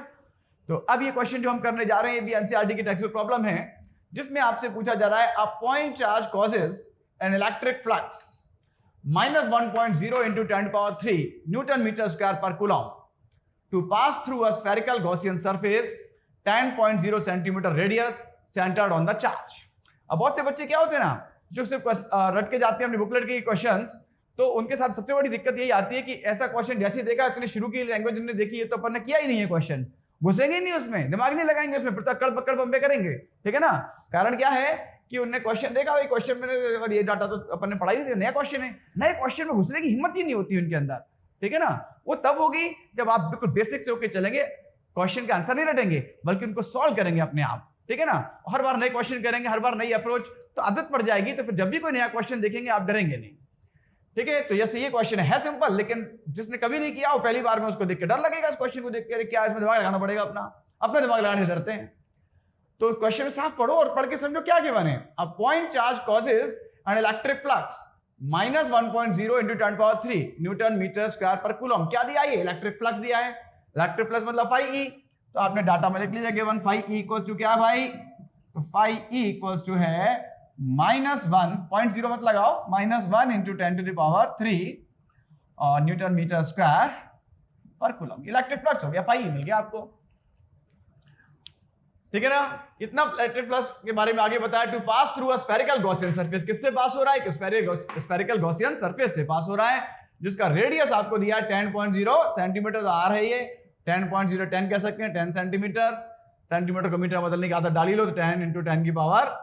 तो अब ये क्वेश्चन जो हम करने जा रहे हैं ये भी एनसीईआरटी की टेक्स्ट बुक प्रॉब्लम है, जिसमें आपसे पूछा जा रहा है a point charge causes an electric flux -1.0 into 10⁻³ newton metre square पर coulomb to pass through a spherical Gaussian surface 10.0 centimeter radius centered on the charge। अब बहुत से बच्चे क्या होते हैं ना, जो सिर्फ रट के जाते हैं अपनी बुकलेट के क्वेश्चंस, तो उनके साथ सबसे बड़ी दिक्कत यही आती है कि ऐसा क्वेश्चन जैसे देखा इतने शुरू की लैंग्वेज हमने देखी है तो अपन ने किया ही नहीं है, क्वेश्चन घुसेंगे नहीं उसमें, दिमाग नहीं लगाएंगे उसमें, पकड़ पकड़ बम्बे करेंगे, ठीक है ना। कारण क्या है कि उन्होंने क्वेश्चन देखा, वही क्वेश्चन में और ये डाटा तो अपन ने पढ़ा ही नहीं, नया क्वेश्चन है, नए क्वेश्चन में घुसने की हिम्मत ही नहीं होती उनके अंदर, ठीक है ना। वो तब होगी जब आप बिल्कुल बेसिक से होकर चलेंगे, क्वेश्चन का आंसर नहीं रटेंगे बल्कि उनको सॉल्व करेंगे अपने आप, ठीक है ना। हर बार नए क्वेश्चन करेंगे, हर बार नई अप्रोच, तो आदत पड़ जाएगी, तो फिर जब भी कोई नया क्वेश्चन देखेंगे आप डरेंगे नहीं, ठीक है। तो जैसे ये क्वेश्चन है सिंपल, लेकिन जिसने कभी नहीं किया वो पहली बार में उसको देख के डर लगेगा, इस क्वेश्चन को देख के क्या इसमें दिमाग लगाना पड़ेगा, अपना दिमाग लगाने से डरते हैं। तो क्वेश्चन साफ पढ़ो और पढ़ के समझो क्या गिवन है। A point charge causes an electric flux -1.0 into 10⁻³ newton metre square पर कूलम। क्या दिया, ये इलेक्ट्रिक फ्लक्स दिया है, इलेक्ट्रिक फ्लक्स मतलब φe, तो आपने डाटा में लिख लीजिए गिवन φe इक्वल्स टू क्या भाई, तो φe इक्वल्स टू है -1.0 मत लगाओ, -1 into 10⁻³ और न्यूटन मीटर स्क्वायर पर कूलम। इलेक्ट्रिक फ्लक्स हो गया, φe मिल गया आपको, ठीक है ना। इतना इलेक्ट्रिक फ्लक्स के बारे में आगे बताया। To pass through a spherical Gaussian surface, किससे पास हो रहा है, स्फेरिकल गॉसियन सरफेस से पास हो रहा है, जिसका रेडियस आपको दिया है 10.0 सेंटीमीटर। तो आ रहा है ये 10.0, 10 कह सकते हैं, 10 सेंटीमीटर, सेंटीमीटर को मीटर बदलने की आदत डाली लो, तो 10 into 10 की power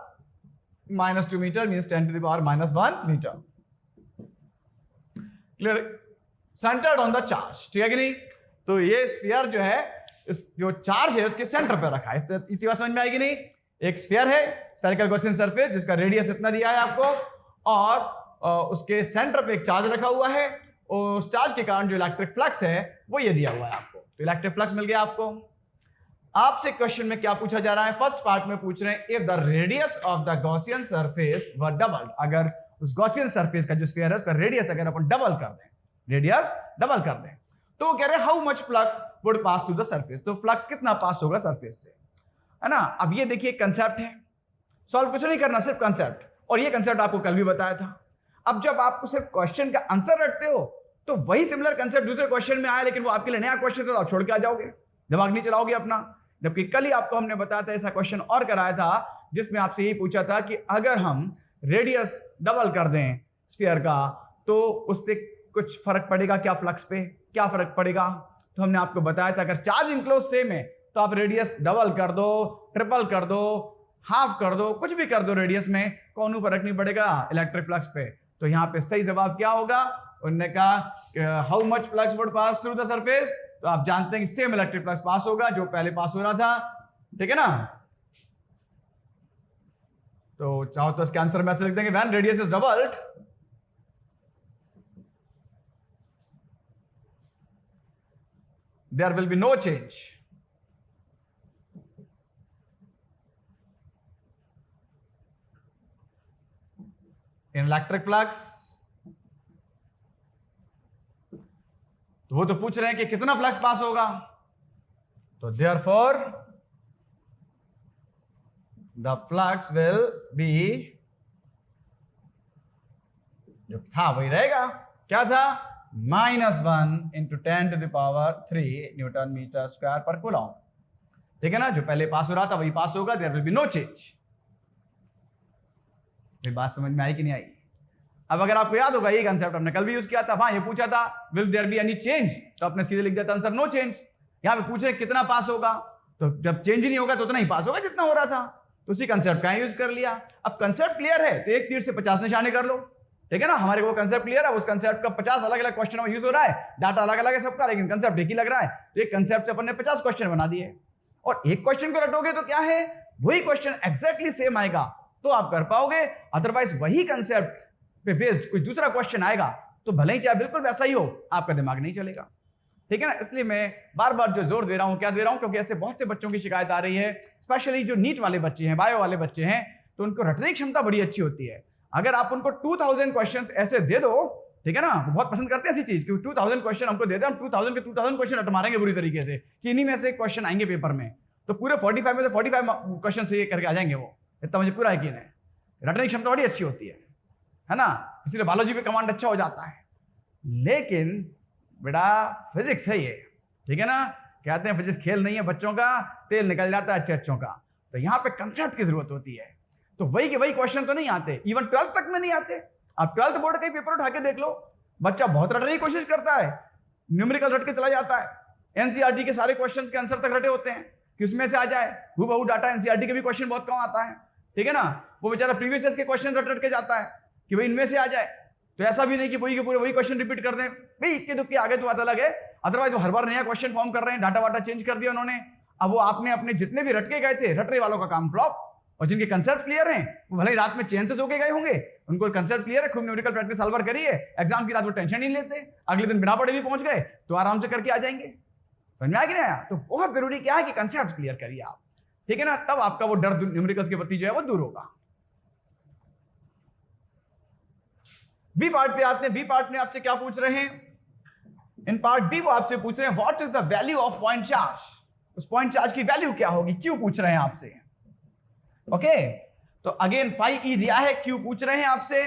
-2 metre means 10 to the power -1 metre. Clear? Centred on the charge, ठीक है कि नहीं। तो ये स्फीयर जो है, इस जो चार्ज है उसके सेंटर पर रखा है, इतनी बात समझ में आएगी नहीं। एक स्फीयर है, स्फेरिकल गॉसियन सरफेस, जिसका रेडियस इतना दिया है आपको, और उसके सेंटर पे एक चार्ज रखा हुआ है, और उस चार्ज के कारण जो इलेक्ट्रिक फ्लक्स है वो ये दिया हुआ है आपको। तो इलेक्ट्रिक फ्लक्स मिल गया आपको। आपसे क्वेश्चन में क्या पूछा जा रहा है, फर्स्ट पार्ट में पूछ रहे हैं if the radius of the Gaussian surface व डबल्ड, अगर उस गॉसियन सरफेस का जो स्फीयर है उसका रेडियस अगर अपन डबल कर दें, रेडियस डबल कर दें, तो कह रहे हैं how much flux would pass to the surface, तो फ्लक्स कितना पास होगा सरफेस से, है ना। अब ये देखिए कंसेप्ट है, सॉल्व कुछ नहीं करना, सिर्फ कंसेप्ट, और ये कंसेप्ट आपको कल भी बताया था। अब जब आपको सिर्फ क्वेश्चन का आंसर रटते हो तो वही सिमिलर कंसेप्ट दूसरे क्वेश्चन में आया, लेकिन वो आपके लिए नया क्वेश्चन था, तो आप छोड़ के आ जाओगे, दिमाग नहीं चलाओगे अपना। जबकि कल ही आपको हमने बताया था, ऐसा क्वेश्चन और कराया था जिसमें आपसे यही पूछा था कि अगर हम रेडियस डबल कर दें स्फीयर का तो उससे कुछ फर्क पड़ेगा क्या फ्लक्स पे, क्या फर्क पड़ेगा। तो हमने आपको बताया था अगर चार्ज इनक्लोज सेम है तो आप रेडियस डबल कर दो, ट्रिपल कर दो, हाफ कर दो, कुछ भी कर दो रेडियस में, कौन फर्क नहीं पड़ेगा इलेक्ट्रिक फ्लक्स पे। तो यहाँ पे सही जवाब क्या होगा, उन्होंने कहा how much flux would pass through the surface, तो आप जानते हैं कि सेम इलेक्ट्रिक फ्लक्स पास होगा जो पहले पास हो रहा था, ठीक है ना। तो चाहो तो इसके आंसर में ऐसे लिख देंगे when radius is doubled there will be no change in electric flux। तो वो तो पूछ रहे हैं कि कितना फ्लक्स पास होगा, तो therefore the flux will be, जो था वही रहेगा, क्या था, -1 इंटू 10⁻³ न्यूटन मीटर स्क्वायर पर कूलम। ठीक है ना, जो पहले पास हो रहा था वही पास होगा, there will be no change. बात समझ में आई कि नहीं आई? अब अगर आपको याद होगा, ये कंसेप्ट हमने कल भी यूज किया था। हाँ, ये पूछा था will there be any change, तो आपने सीधे लिख दिया था आंसर नो चेंज। यहाँ पे पूछ रहे कितना पास होगा, तो जब चेंज ही नहीं होगा तो उतना ही पास होगा जितना हो रहा था, तो उसी कंसेप्ट का यूज कर लिया। अब कंसेप्ट क्लियर है तो एक तीर से 50 निशाने कर लो। ठीक है ना, हमारे को कंसेप्ट क्लियर है, उस कंसेप्ट का 50 अलग अलग क्वेश्चन में यूज हो रहा है, डाटा अलग अलग है सबका, लेकिन कंसेप्ट एक ही लग रहा है। तो एक कंसेप्ट से अपन ने 50 क्वेश्चन बना दिए, और एक क्वेश्चन को रटोगे तो क्या है, वही क्वेश्चन एग्जैक्टली सेम आएगा तो आप कर पाओगे, अदरवाइज वही कंसेप्ट पे बेस्ड कोई दूसरा क्वेश्चन आएगा तो भले ही चाहे बिल्कुल वैसा ही हो, आपका दिमाग नहीं चलेगा। ठीक है ना, इसलिए मैं बार बार जो जोर दे रहा हूं, क्या दे रहा हूं, क्योंकि ऐसे बहुत से बच्चों की शिकायत आ रही है, स्पेशली जो नीट वाले बच्चे हैं, बायो वाले बच्चे हैं, तो उनको रटने की क्षमता बड़ी अच्छी होती है। अगर आप उनको 2000 क्वेश्चन ऐसे दे दो, ठीक है ना, बहुत पसंद करते हैं ऐसी चीज, क्योंकि 2000 क्वेश्चन हमको दे दे, हम 2000 के 2000 क्वेश्चन रट मारेंगे बुरी तरीके से कि इन्हीं में से क्वेश्चन आएंगे पेपर में, तो पूरे 45 में से 45 क्वेश्चन से करके आ जाएंगे वो, इतना मुझे पूरा यकीन है। रटने की क्षमता बड़ी अच्छी होती है ना, इसलिए बायोलॉजी पे कमांड अच्छा हो जाता है। लेकिन बेटा फिजिक्स है ये, ठीक है ना, कहते हैं फिजिक्स खेल नहीं है बच्चों का, तेल निकल जाता है अच्छे अच्छों का। तो यहाँ पे कंसेप्ट की जरूरत होती है, तो वही के वही क्वेश्चन तो नहीं आते, इवन 12th तक में नहीं आते। आप 12th बोर्ड का ही पेपर उठा के देख लो, बच्चा बहुत रटने की कोशिश करता है, न्यूमेरिकल रट के चला जाता है, एनसीईआरटी के सारे क्वेश्चंस के आंसर तक रटे होते हैं, किसमें से आ जाए, हूबहू डाटा एनसीईआरटी के भी क्वेश्चन बहुत कम आता है। ठीक है ना, वो बेचारा प्रीवियस ईयर के क्वेश्चन रट रट के जाता है कि भाई इनमें से आ जाए, तो ऐसा भी नहीं कि वही के पूरे वही क्वेश्चन रिपीट कर दें, भाई इक्के दुक्के आगे तो बात अलग है, अदरवाइज वो हर बार नया क्वेश्चन फॉर्म कर रहे हैं, डाटा वाटा चेंज कर दिया उन्होंने। अब वो आपने अपने जितने भी रटके गए थे, रटने वालों का काम फ्लॉप, और जिनके कंसेप्ट क्लियर हैं वो भले ही रात में चैन से सो के गए होंगे, उनको कंसेप्ट क्लियर है, खूब न्यूमेरिकल प्रैक्टिस साल भर करिए, एग्जाम की रात वो टेंशन नहीं लेते, अगले दिन बिना पढ़े भी पहुंच गए तो आराम से करके आ जाएंगे। समझ में आ गया? तो बहुत जरूरी क्या है कि कंसेप्ट क्लियर करिए आप, ठीक है ना, तब आपका वो डर न्यूमेरिकल्स के प्रति जो है वो दूर होगा। बी पार्ट पे आते हैं। बी पार्ट में आपसे क्या पूछ रहे हैं, इन पार्ट बी वो आपसे पूछ रहे हैं what is the value of point charge, उस पॉइंट चार्ज की वैल्यू क्या होगी, क्यों पूछ रहे हैं आपसे। ओके, तो अगेन फाई ई दिया है, क्यों पूछ रहे हैं आपसे,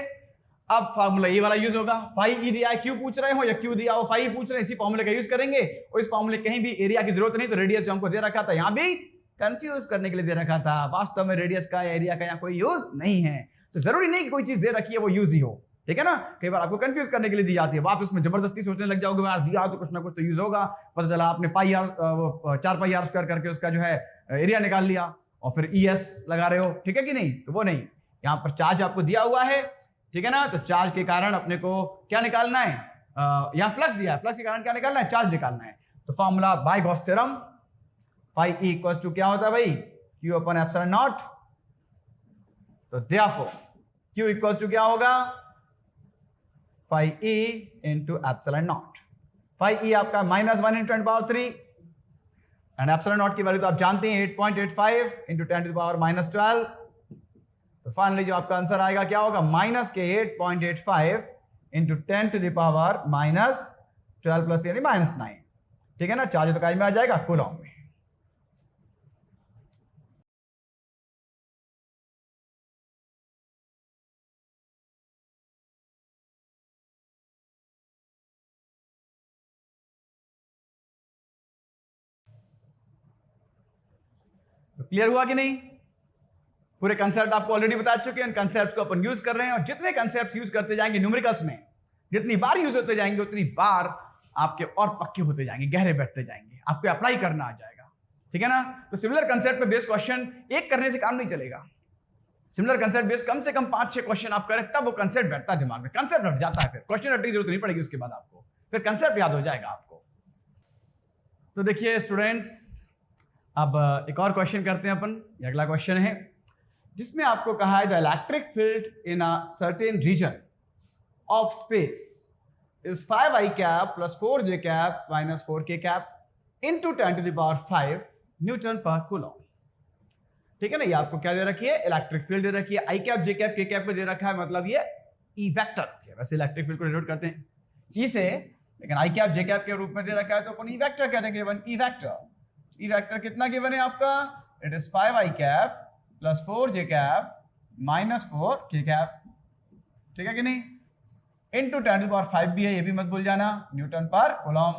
अब फार्मूला ये वाला यूज होगा, फाई ई दिया है क्यों पूछ रहे हो, या क्यों दिया हो फाई पूछ रहे हैं, इसी फार्मूले का यूज करेंगे, और इस फार्मूले कहीं भी एरिया की जरूरत नहीं, तो रेडियस जो हमको दे रखा था यहां भी कंफ्यूज करने के लिए दे रखा था, वास्तव में रेडियस का या एरिया का यहाँ कोई यूज नहीं है, तो जरूरी नहीं कि कोई चीज दे रखी है वो यूज ही हो। ठीक है ना, कई बार आपको कंफ्यूज करने के लिए दी जाती है, आप उसमें जबरदस्ती सोचने लग जाओगे यार दिया तो कुछ ना कुछ तो यूज होगा, पता चला आपने पाई आर 4 पाई आर स्क्वायर करके उसका जो है एरिया निकाल लिया और फिर ES लगा रहे हो, ठीक है कि नहीं, तो वो नहीं, यहाँ पर चार्ज आपको दिया हुआ है, ठीक है ना, तो चार्ज के कारण अपने को क्या निकालना है, यहाँ फ्लक्स दिया है, फ्लक्स के कारण क्या निकालना है, चार्ज निकालना है। तो formula by Gauss theorem, phi E equals to क्या होता है भाई, Q अपॉन एप्सिलॉन नॉट, तो देयरफॉर Q इक्वल्स टू क्या होगा, phi E into epsilon naught. Phi E आपका -1 इंटू 10⁻³ एंड एप्सिलॉन नॉट की वैल्यू तो आप जानते हैं 8.85 इंटू 10⁻12। तो फाइनली जो आपका आंसर आएगा क्या होगा, -8.85 इंटू 10⁻12 प्लस यानी -9। ठीक है ना, चार्ज तो काय में आ जाएगा, कूलॉम में। तो क्लियर हुआ कि नहीं, पूरे कंसेप्ट आपको ऑलरेडी बता चुके हैं, कंसेप्ट्स को अपन यूज कर रहे हैं, और जितने कंसेप्ट्स यूज करते जाएंगे न्यूमेरिकल्स में, जितनी बार यूज होते जाएंगे उतनी बार आपके और पक्के होते जाएंगे, गहरे बैठते जाएंगे, आपको अप्लाई करना आ जाएगा। ठीक है ना, तो सिमिलर कंसेप्ट पे बेस्ड क्वेश्चन एक करने से काम नहीं चलेगा, सिमिलर कंसेप्ट बेस्ड कम से कम 5-6 क्वेश्चन आप करें, तब वो कंसेप्ट बैठता है दिमाग में, कंसेप्ट बैठ जाता है, फिर क्वेश्चन रटने की जरूरत नहीं पड़ेगी, उसके बाद आपको फिर कंसेप्ट याद हो जाएगा आपको। तो देखिए स्टूडेंट्स, अब एक और क्वेश्चन करते हैं अपन, ये अगला क्वेश्चन है जिसमें आपको कहा है the electric field in a certain region of space is 5i cap plus 4j cap minus 4k cap into 10⁵ newton पर कूलॉम। ठीक है ना, ये आपको क्या दे रखी है, इलेक्ट्रिक फील्ड दे रखी है, आई cap j cap k cap पे दे रखा है, मतलब ये ई वेक्टर है, वैसे इलेक्ट्रिक फील्ड को डिनोट करते हैं ई से, लेकिन आई कैप जे कैप के रूप में दे रखा है तो अपन ई वेक्टर कहते हैं, ई वेक्टर। ई वेक्टर कितना गिवन है आपका, it is 5i cap plus 4j cap minus 4k cap. ठीक है कि नहीं, इंटू 10⁵ भी है, ये भी मत भूल जाना, न्यूटन पर कूलम।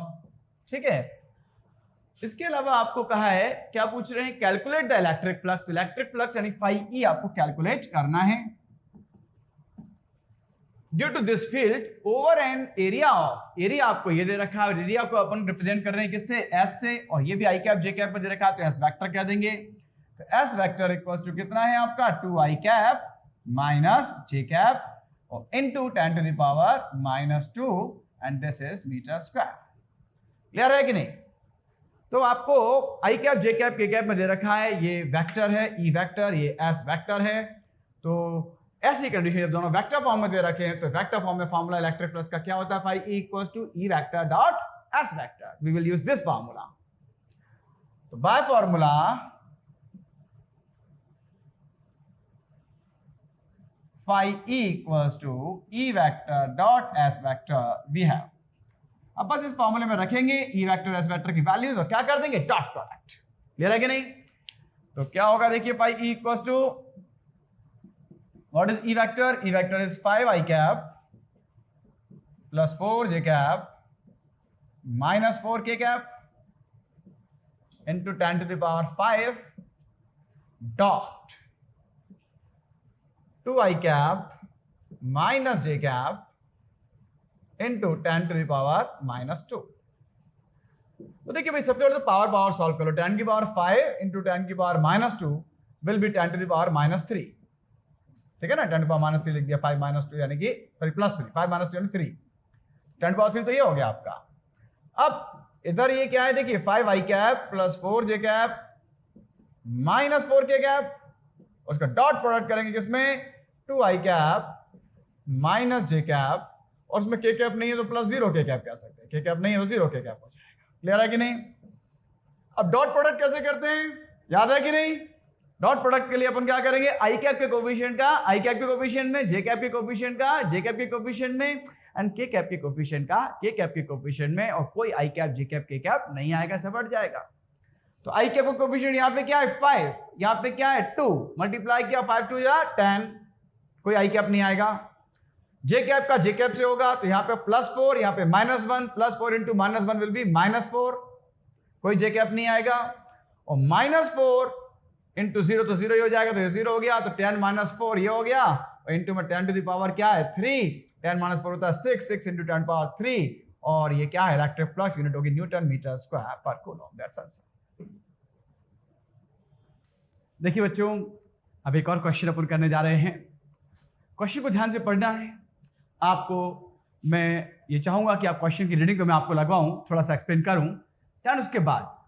ठीक है, इसके अलावा आपको कहा है, क्या पूछ रहे हैं, कैलकुलेट द इलेक्ट्रिक फ्लक्स। तो इलेक्ट्रिक फ्लक्स यानी फाई ई आपको कैलकुलेट करना है due to this field over an area of, area आपको ये दे रखा है, एरिया को अपन रिप्रेजेंट कर रहे हैं किससे, एस से, और ये भी आई कैप जे कैप में दे रखा है, तो एस वेक्टर कह देंगे। तो एस वेक्टर इक्वल टू कितना है आपका, 2 i cap minus j cap और into 10⁻⁻2 and this is metre square. Clear है कि नहीं? तो आपको i cap j cap k cap में दे रखा है, ये वेक्टर है ई वेक्टर, ये एस वेक्टर है। तो ऐसी कंडीशन जब दोनों वेक्टर फॉर्म में दे रखे हैं, तो वेक्टर फॉर्म में फॉर्मूला इलेक्ट्रिक फ्लक्स का क्या होता है, phi E equal to E vector dot S vector. We will use this formula. तो by formula phi E equals to E vector dot S vector we have. अब बस इस फॉर्मूले में रखेंगे ई वेक्टर एस वेक्टर की values और क्या कर देंगे, डॉट प्रोडक्ट। क्लियर है कि नहीं? तो क्या होगा देखिए, phi E equals to what is E vector, E vector is 5 i cap plus 4 j cap minus 4 k cap into 10⁵ dot 2 i cap minus j cap into 10⁻⁻2। तो देखिए भाई, सबसे पहले तो पावर सॉल्व कर लो। 10⁵ इंटू 10⁻⁻2 विल बी 10⁻�3। ठीक है ना, 10⁻⁻3 लिख दिया, 5 - 2 यानी कि सॉरी +3, 5 - 2 यानी 3, 10⁻3 तो ये हो गया आपका। अब इधर ये क्या है देखिए, 5 i cap plus 4 j cap minus 4 k cap, उसका डॉट प्रोडक्ट करेंगे किसमें, 2 i cap minus j cap, और उसमें के कैप नहीं है तो +0 के कैप कह सकते हैं, के कैप नहीं है तो 0 के कैप हो जाएगा। क्लियर है कि नहीं? अब डॉट प्रोडक्ट कैसे करते हैं, याद है कि नहीं? डॉट प्रोडक्ट के लिए अपन क्या करेंगे, आई कैप के कोफिशिएंट का आई कैप के कोफिशिएंट में, जे कैप के कोफिशिएंट का जे कैप के कोफिशिएंट में, एंड के कैप के कोफिशिएंट का के कैप के कोफिशिएंट में, और कोई आई cap j cap k cap नहीं आएगा, सब हट जाएगा। तो आई कैप का कोफिशिएंट यहाँ पे क्या है 5, यहाँ पे क्या है 2, मल्टीप्लाई किया 5 2 या 10, कोई आई कैप नहीं आएगा। जे कैप का जे कैप से होगा तो यहाँ पे +4, यहाँ पे -1, +4 इंटू -1 विल बी -4, कोई जे कैप नहीं आएगा। और -4 इंटू 0 तो 0 ही हो जाएगा, तो ये 0 हो गया, तो 10 - 4 ये हो गया, और इंटू में 10 टू द पावर क्या है 3, 10 - 4 होता है 6, 6 इंटू 10⁻3, और ये क्या है, इलेक्ट्रिक फ्लक्स, यूनिट होगी न्यूटन मीटर स्क्वायर पर कूलम। That's answer. देखिए बच्चों, अब एक और क्वेश्चन अपन करने जा रहे हैं। क्वेश्चन को ध्यान से पढ़ना है आपको। मैं ये चाहूंगा कि आप क्वेश्चन की रीडिंग तो मैं आपको लगवाऊं, थोड़ा सा एक्सप्लेन करूं, दैन उसके बाद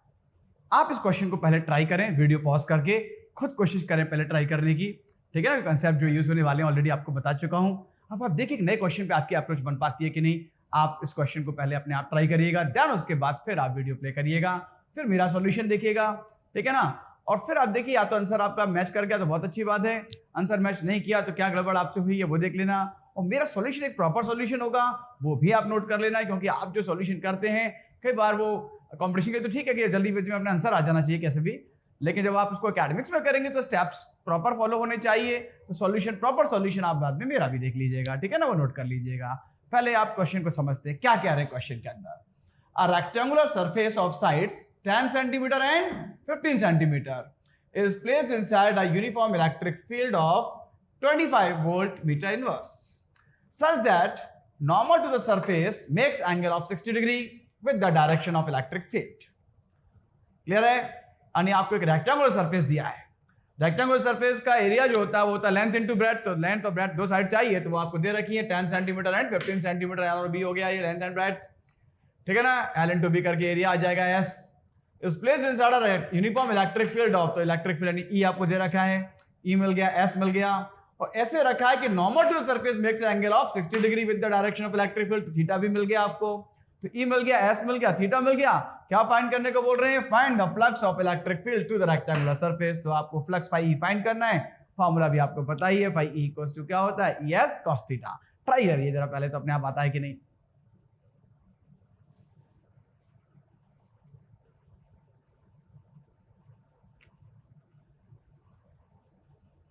आप इस क्वेश्चन को पहले ट्राई करें, वीडियो पॉज करके खुद कोशिश करें पहले ट्राई करने की। ठीक है ना, कंसेप्ट जो यूज होने वाले हैं ऑलरेडी आपको बता चुका हूं। अब आप देखिए नए क्वेश्चन पे आपकी अप्रोच बन पाती है कि नहीं। आप इस क्वेश्चन को पहले अपने आप ट्राई करिएगा, देन उसके बाद फिर आप वीडियो प्ले करिएगा, फिर मेरा सॉल्यूशन देखिएगा। ठीक है ना, और फिर आप देखिए, या तो आंसर आपका मैच कर गया तो बहुत अच्छी बात है, आंसर मैच नहीं किया तो क्या गड़बड़ आपसे हुई है वो देख लेना, और मेरा सॉल्यूशन एक प्रॉपर सॉल्यूशन होगा वो भी आप नोट कर लेना, क्योंकि आप जो सॉल्यूशन करते हैं कई बार वो कंपटीशन के तो ठीक है कि जल्दी में अपना आंसर आ जाना चाहिए कैसे भी, लेकिन जब आप उसको एकेडमिक्स में करेंगे तो स्टेप्स प्रॉपर फॉलो होने चाहिए। तो सॉल्यूशन, प्रॉपर सॉल्यूशन आप बाद में मेरा भी देख लीजिएगा, ठीक है ना, वो नोट कर लीजिएगा। पहले आप क्वेश्चन को समझते हैं, क्या कह रहे हैं क्वेश्चन के अंदर। A rectangular surface of sides 10 centimetre and 15 centimetre is placed inside a uniform electric field of 25 volt meter inverse such that normal to the surface makes angle of 60 degree with the direction of electric field. Clear है? यानी आपको एक rectangular surface दिया है, rectangular surface का area जो होता है वो होता है लेंथ इंटू ब्रेथ, तो लेंथ और ब्रेथ दो साइड चाहिए, तो वो आपको दे रखी है 10 सेंटीमीटर एंड 15 सेंटीमीटर, एल और बी हो गया ये लेंथ एंड ब्रेथ। ठीक है ना, एल इंटू बी करके एरिया आ जाएगा एस। इस place inside a uniform electric field of, तो इलेक्ट्रिक फील्ड यानी ई आपको दे रखा है, ई मिल गया, एस मिल गया, और ऐसे रखा है कि normal to surface makes angle of 60 degree with the direction of electric field, तो थीटा भी मिल गया आपको, तो ई मिल गया, एस मिल गया, थीटा मिल गया। क्या फाइंड करने को बोल रहे हैं, find the flux of electric field to the rectangular surface. तो आपको फ्लक्स फाई ई फाइंड करना है, फॉर्मूला भी आपको पता ही है, फाई ई इक्वल्स टू क्या होता है, ई एस कॉस थीटा। ट्राई करिए जरा पहले, तो अपने आप आता है कि नहीं।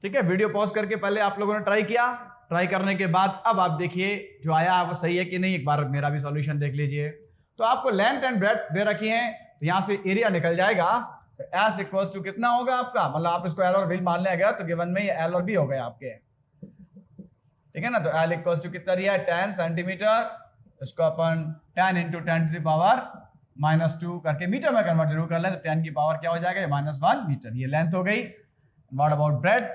ठीक है, वीडियो पॉज करके पहले आप लोगों ने ट्राई किया, ट्राई करने के बाद अब आप देखिए जो आया है वो सही है कि नहीं, एक बार मेरा भी सॉल्यूशन देख लीजिए। तो आपको लेंथ एंड ब्रेड्थ दे रखी है, तो यहाँ से एरिया निकल जाएगा। तो एस इक्वल टू कितना होगा आपका, मतलब आप इसको एल और बी मान लिया गया तो गिवन में ये एल और बी हो गए आपके, ठीक है ना। तो एल इक्वल टू कितना दिया है 10 सेंटीमीटर, इसको अपन 10 इंटू 10 टू द पावर -2 करके मीटर में कन्वर्ट जरूर कर लें, तो 10 की पावर क्या हो जाएगा -1 मीटर। ये लेंथ हो गई। व्हाट अबाउट ब्रेड्थ,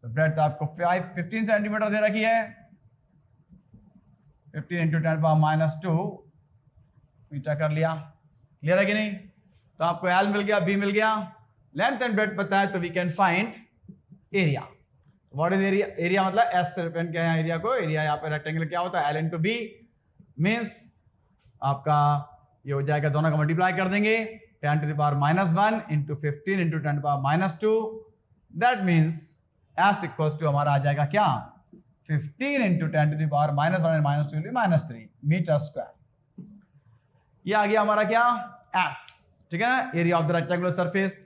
तो ब्रेड्थ आपको 15 सेंटीमीटर दे रखी है, 15 इंटू 10 पावर -2 मीटर कर लिया। क्लियर है कि नहीं। तो आपको एल मिल गया, बी मिल गया, लेंथ एंड ब्रेड्थ पता है, तो we can find area. What is area, area मतलब एस से रिप्रेजेंट किया है एरिया को। एरिया यहाँ पे रेक्टेंगल क्या होता है, एल इंटू बी, मीन्स आपका ये हो जाएगा, दोनों का मल्टीप्लाई कर देंगे, 10 to the power -1 into 15 into 10 to the power -2, that means S equals to हमारा आ जाएगा क्या, 15 into 10 to the power -1 and -2 -3 metre square. ये आ गया हमारा क्या, एस, ठीक है ना, area of the rectangular surface.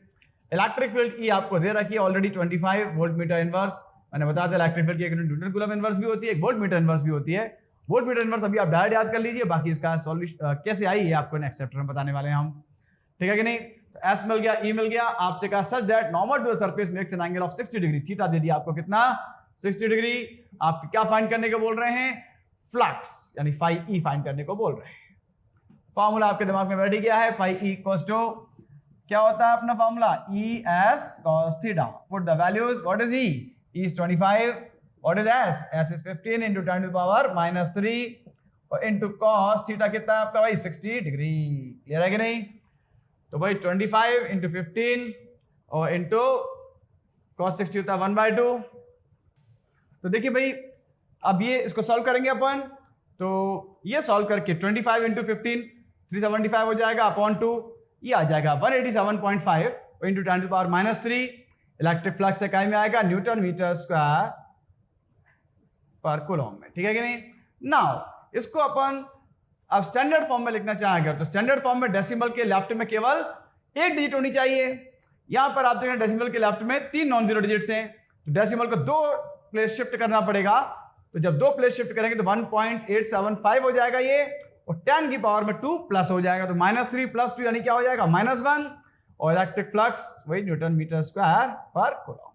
Electric field E आपको दे रखी है ऑलरेडी 25 वोल्ट मीटर इनवर्स। मैंने बताया था इलेक्ट्रिक फील्ड की एक न्यूटन कूलम इनवर्स भी होती है, एक वोल्ट मीटर इनवर्स भी होती है। वोल्ट मीटर इनवर्स अभी आप डायरेक्ट याद कर लीजिए, बाकी इसका सॉल्यूशन कैसे आई है आपको नेक्स्ट चैप्टर में बताने वाले हैं हम, ठीक है कि नहीं। तो एस मिल गया, ई मिल गया, आपसे कहा such that normal to the surface makes an angle of 60 degree, theta दे दिया आपको कितना, 60 डिग्री। आप क्या फाइंड करने को बोल रहे हैं, फ्लक्स यानी फाई ई फाइंड करने को बोल रहे हैं। फॉर्मूला आपके दिमाग में बैठ गया है, फाई ई इक्वल्स टू क्या होता है अपना formula, E S cos theta. Put the values, what is E, E is 25, what is S, S is 15 into 10 to the power -3 और इंटू कॉस थीटा कितना है आपका भाई 60 डिग्री। क्लियर है कि नहीं। तो भाई 25 इंटू 15 और इंटू कॉस 60 होता है 1/2। तो देखिए भाई अब ये इसको सॉल्व करेंगे अपन, तो ये सॉल्व करके 25 इंटू 15 375 हो जाएगा अपॉन 2, ये आ जाएगा 187.5 into 10 to power -3। Electric flux से काय में आएगा, न्यूटन मीटर स्क्वायर पर कूलम में, ठीक है कि नहीं। नाउ इसको अपन अब स्टैंडर्ड फॉर्म में लिखना चाहेंगे, तो स्टैंडर्ड फॉर्म में डेसिमल के लेफ्ट में केवल एक डिजिट होनी चाहिए। यहां पर आप देखें डेसिमल के लेफ्ट में 3 नॉन जीरो डिजिट्स हैं, तो डेसिमल को 2 प्लेस शिफ्ट करना पड़ेगा। तो जब 2 प्लेस शिफ्ट करेंगे तो 1.875 हो जाएगा ये, और 10 की पावर में 2 प्लस हो जाएगा, तो -3 + 2 यानी क्या हो जाएगा -1, और इलेक्ट्रिक फ्लक्स वही न्यूटन मीटर स्क्वायर पर कूलम।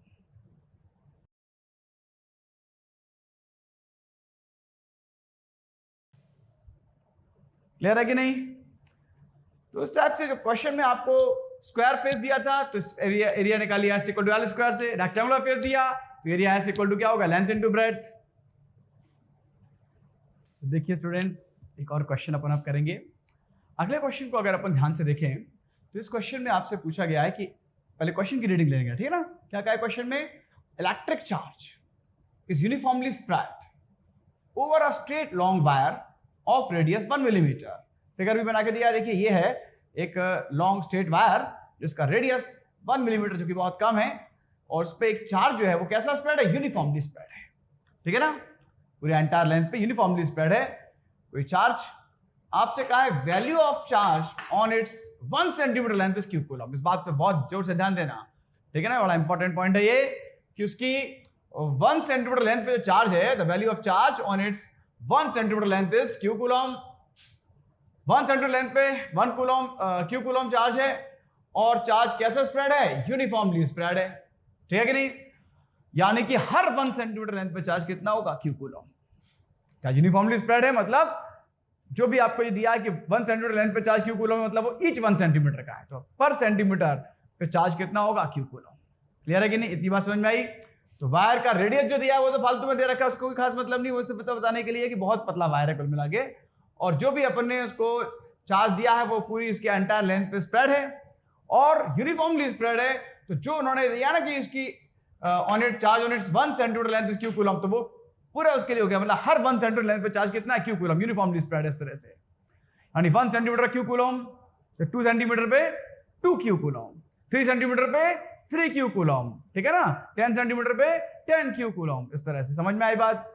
क्लियर है कि नहीं। तो इस टाइप से जो क्वेश्चन में आपको स्क्वायर फेस दिया था, तो एरिया निकालिए S equal to L square से। रेक्टेंगुलर फेस दिया तो एरिया एस इक्वल टू क्या होगा, लेंथ इनटू ब्रेड्थ। देखिए स्टूडेंट्स, एक और क्वेश्चन अपन अब करेंगे। अगले क्वेश्चन को अगर अपन ध्यान से देखें तो इस क्वेश्चन में आपसे पूछा गया है कि पहले क्वेश्चन की रीडिंग लेंगे, ठीक है ना। क्या कहा है क्वेश्चन में, electric charge is uniformly spread over a straight long wire of radius 1 millimetre. Figure भी बना के दिया, देखिए ये है एक लॉन्ग स्ट्रेट वायर जिसका रेडियस 1 मिलीमीटर जो कि बहुत कम है, और उस पर एक चार्ज जो है वो कैसा स्प्रेड है, यूनिफॉर्मली स्प्रेड है, ठीक है ना। पूरे एंटायर लेंथ पे यूनिफॉर्मली स्प्रेड है कोई चार्ज। आपसे कहा है value of charge on it's 1 centimetre length is cube coulomb. इस बात पे बहुत जोर से ध्यान देना, ठीक है ना, बड़ा इंपॉर्टेंट पॉइंट है ये कि उसकी 1 सेंटीमीटर लेंथ पे जो चार्ज है, the value of charge on it's 1 centimetre length is cube coulomb. 1 centimetre length पे 1 कूलम क्यूब कूलम चार्ज है, और चार्ज कैसे स्प्रेड है, यूनिफॉर्मली स्प्रेड है, ठीक है कि नहीं। यानी कि हर 1 सेंटीमीटर लेंथ पे चार्ज कितना होगा, क्यूब कूलम। क्या यूनिफॉर्मली स्प्रेड है, मतलब जो भी आपको ये दिया है कि 1 सेंटीमीटर लेंथ पे चार्ज क्यूब कूलम, मतलब वो ईच 1 सेंटीमीटर का है, तो पर सेंटीमीटर पे चार्ज कितना होगा, क्यूब कूलम। क्लियर है कि नहीं, इतनी बात समझ में आई। तो वायर का रेडियस जो दिया है वो तो फालतू में दे रखा है, उसको कोई खास मतलब नहीं, वो सिर्फ बताने के लिए कि बहुत पतला वायर है कुल मिला के, और जो भी अपन ने उसको चार्ज दिया है वो पूरी इसके एंटायर लेंथ पे स्प्रेड है और यूनिफॉर्मली स्प्रेड है। तो जो उन्होंने दिया ना कि इसकी on it charge on it's 1 centimetre length is cube coulomb, तो वो पूरा उसके लिए हो गया, मतलब हर 1 सेंटीमीटर लेंथ पे चार्ज कितना है, क्यूब कूलम, यूनिफॉर्मली स्प्रेड है इस तरह से। यानी 1 सेंटीमीटर क्यूब कूलम, तो 2 सेंटीमीटर पे 2 क्यूब कूलम, 3 सेंटीमीटर पे 3 क्यूब कूलम, ठीक है ना, 10 सेंटीमीटर पे 10 क्यूब कूलम। इस तरह से समझ में आई बात।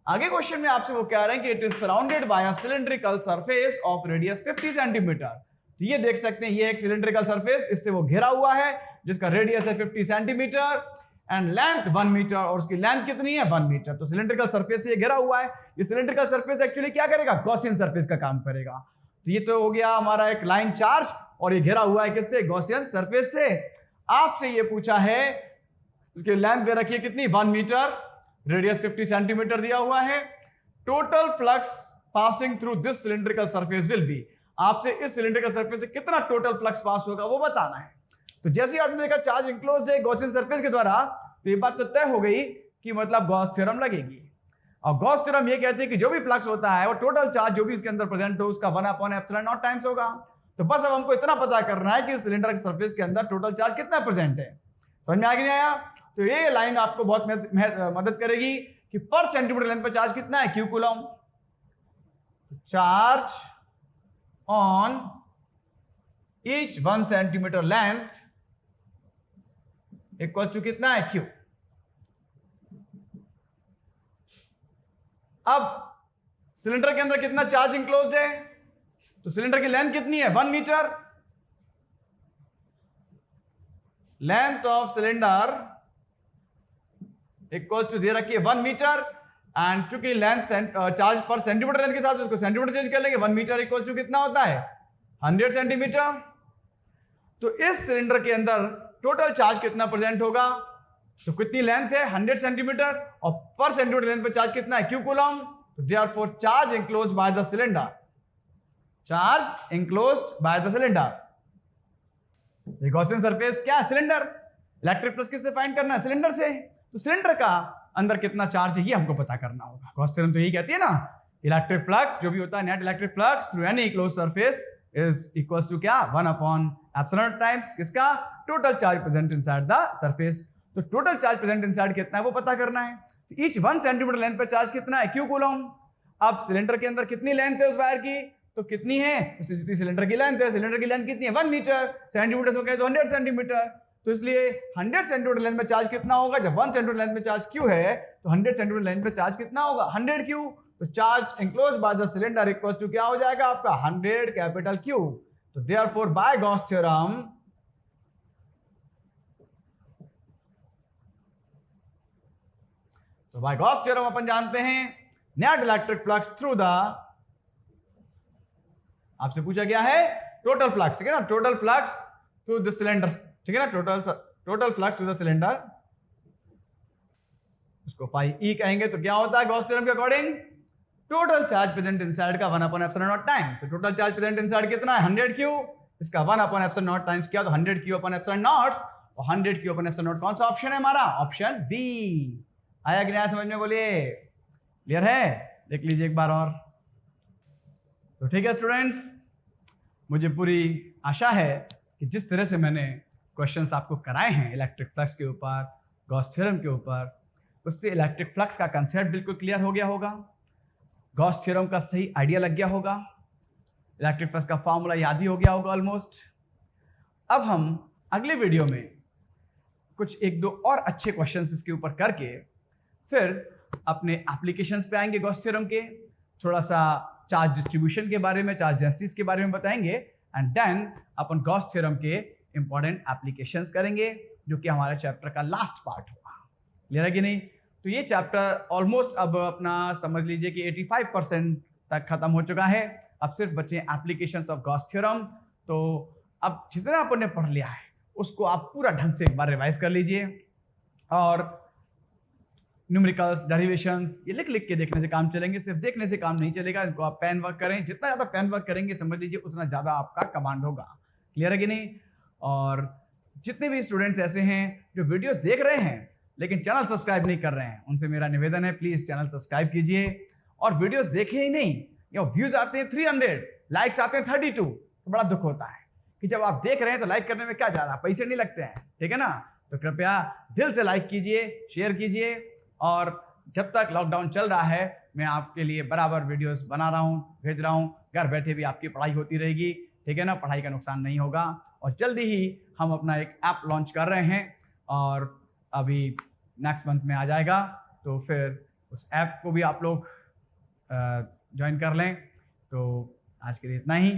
आगे क्वेश्चन में आपसे वो कह रहे हैं कि it is surrounded by a cylindrical surface of radius 50 centimetre. तो ये देख सकते हैं, ये एक सिलिंड्रिकल सरफेस, इससे वो घिरा हुआ है जिसका रेडियस है 50 सेंटीमीटर, एंड लेंथ 1 मीटर, और उसकी लेंथ कितनी है 1 मीटर। तो सिलेंड्रिकल सरफेस से ये घिरा हुआ है। ये सिलेंड्रिकल सरफेस एक्चुअली क्या करेगा, गॉसियन सरफेस का काम करेगा। तो ये तो हो गया हमारा एक लाइन चार्ज, और ये घिरा हुआ है किससे, गॉसियन सरफेस से। आपसे ये पूछा है, इसकी लेंथ दे रखी है कितनी 1 मीटर, रेडियस 50 सेंटीमीटर दिया हुआ है। Total flux passing through this cylindrical surface will be, आपसे इस सिलेंड्रिकल सरफेस से कितना टोटल फ्लक्स पास होगा वो बताना है। तो जैसे ही आपने देखा चार्ज इंक्लोज्ड है गॉसियन सरफेस के द्वारा, तो ये बात तो तय हो गई कि मतलब गॉस थ्योरम लगेगी। और गॉस थ्योरम ये कहते हैं कि जो भी फ्लक्स होता है वो टोटल चार्ज जो भी इसके अंदर प्रेजेंट हो उसका 1/ε0 टाइम्स होगा। तो बस अब हमको इतना पता करना है कि सिलेंडर के सरफेस के अंदर टोटल चार्ज कितना प्रेजेंट है। समझ में आ गया नहीं आया? तो ये लाइन आपको बहुत मदद करेगी कि पर सेंटीमीटर लेंथ पर चार्ज कितना है, q coulomb. Charge on each 1 centimetre length equal to कितना है, क्यू। अब सिलेंडर के अंदर कितना चार्ज इंक्लोज्ड है, तो सिलेंडर की लेंथ कितनी है 1 metre. Length of cylinder equal to दे रखी है 1 मीटर, एंड चूंकि length charge per centimetre length के साथ उसको सेंटीमीटर चेंज कर लेंगे, 1 मीटर इक्वल टू कितना होता है 100 सेंटीमीटर। तो इस सिलेंडर के अंदर टोटल चार्ज कितना प्रेजेंट होगा, तो कितनी लेंथ है 100 सेंटीमीटर, और पर सेंटीमीटर लेंथ पे चार्ज कितना है, क्यू कूलम। तो therefore charge enclosed by the cylinder, charge enclosed by the cylinder. ये गॉसियन सरफेस क्या है, सिलेंडर। इलेक्ट्रिक फ्लक्स किससे फाइंड करना है, सिलेंडर से। तो सिलेंडर का अंदर कितना चार्ज है ये हमको पता करना होगा। गॉस थ्योरम तो यही कहती है ना, इलेक्ट्रिक फ्लक्स जो भी होता है, net electric flux through any closed surface is equals to क्या 1/ε0 टाइम्स किसका, total charge present inside the surface. तो टोटल चार्ज प्रेजेंट इनसाइड कितना है वो पता करना है। तो ईच 1 सेंटीमीटर लेंथ पर चार्ज कितना है, क्यू कूलम। अब सिलेंडर के अंदर कितनी लेंथ है उस वायर की, तो कितनी है, उससे जितनी सिलेंडर की लेंथ है, सिलेंडर की लेंथ कितनी है 1 मीटर, सेंटीमीटर से कहे तो 100 सेंटीमीटर। तो इसलिए 100 सेंटीमीटर लेंथ में चार्ज कितना होगा, जब 1 सेंटीमीटर लेंथ में चार्ज क्यू है तो 100 सेंटीमीटर लेंथ में चार्ज कितना होगा 100 क्यू। तो charge enclosed by the cylinder equals to क्या हो जाएगा आपका 100 कैपिटल क्यू। तो देयरफॉर बाय गॉस थ्योरम अपन जानते हैं net electric flux through the, आपसे पूछा गया है टोटल फ्लक्स, ठीक है ना, total flux through the cylinder, ठीक है ना, total flux to the cylinder, उसको फाई ई कहेंगे। तो क्या होता है गॉस थ्योरम के according, total charge present inside का 1/ε0 टाइम। तो टोटल चार्ज प्रेजेंट इनसाइड कितना है 100 क्यू, इसका 1/ε0 टाइम्स क्या, तो 100 क्यू अपन ε0, और 100 क्यू अपन ε0 कौन सा ऑप्शन है हमारा, ऑप्शन बी। आया कि नहीं समझ में, बोलिए क्लियर है, देख लीजिए एक बार और। तो ठीक है स्टूडेंट्स, मुझे पूरी आशा है कि जिस तरह से मैंने क्वेश्चंस आपको कराए हैं इलेक्ट्रिक फ्लक्स के ऊपर, गॉस थ्योरम के ऊपर, उससे इलेक्ट्रिक फ्लक्स का कंसेप्ट बिल्कुल क्लियर हो गया होगा, गॉस थ्योरम का सही आइडिया लग गया होगा, इलेक्ट्रिक फ्लक्स का फॉर्मूला याद ही हो गया होगा ऑलमोस्ट। अब हम अगले वीडियो में कुछ 1-2 और अच्छे क्वेश्चंस इसके ऊपर करके फिर अपने एप्लीकेशंस पे आएंगे गॉस थ्योरम के, थोड़ा सा चार्ज डिस्ट्रीब्यूशन के बारे में, चार्ज डेंसिटीज के बारे में बताएंगे, एंड देन अपन गॉस थ्योरम के इंपॉर्टेंट एप्लीकेशंस करेंगे जो कि हमारे चैप्टर का लास्ट पार्ट होगा। क्लियर है कि नहीं? तो ये चैप्टर ऑलमोस्ट अब अपना समझ लीजिए कि 85% तक खत्म हो चुका है। अब सिर्फ बचे एप्लीकेशंस ऑफ गॉस थ्योरम। तो अब जितना अपन ने पढ़ लिया है उसको आप पूरा ढंग से एक बार रिवाइज कर लीजिए, और न्यूमेरिकल्स, डेरिवेशंस ये लिख लिख के देखने से काम चलेंगे, सिर्फ देखने से काम नहीं चलेगा। इनको आप पेन वर्क करें, जितना ज़्यादा पेन वर्क करेंगे समझ लीजिए उतना ज़्यादा आपका कमांड होगा। क्लियर है कि नहीं? और जितने भी स्टूडेंट्स ऐसे हैं जो वीडियोस देख रहे हैं लेकिन चैनल सब्सक्राइब नहीं कर रहे हैं, उनसे मेरा निवेदन है प्लीज़ चैनल सब्सक्राइब कीजिए। और वीडियोस देखे ही नहीं, या व्यूज़ आते हैं 300, लाइक्स आते हैं 32, तो बड़ा दुख होता है कि जब आप देख रहे हैं तो लाइक करने में क्या जा रहा है, पैसे नहीं लगते हैं, ठीक है ना। तो कृपया दिल से लाइक कीजिए, शेयर कीजिए, और जब तक लॉकडाउन चल रहा है मैं आपके लिए बराबर वीडियोस बना रहा हूँ, भेज रहा हूँ, घर बैठे भी आपकी पढ़ाई होती रहेगी, ठीक है ना, पढ़ाई का नुकसान नहीं होगा। और जल्दी ही हम अपना एक ऐप लॉन्च कर रहे हैं और अभी नेक्स्ट मंथ में आ जाएगा, तो फिर उस ऐप को भी आप लोग ज्वाइन कर लें। तो आज के लिए इतना ही।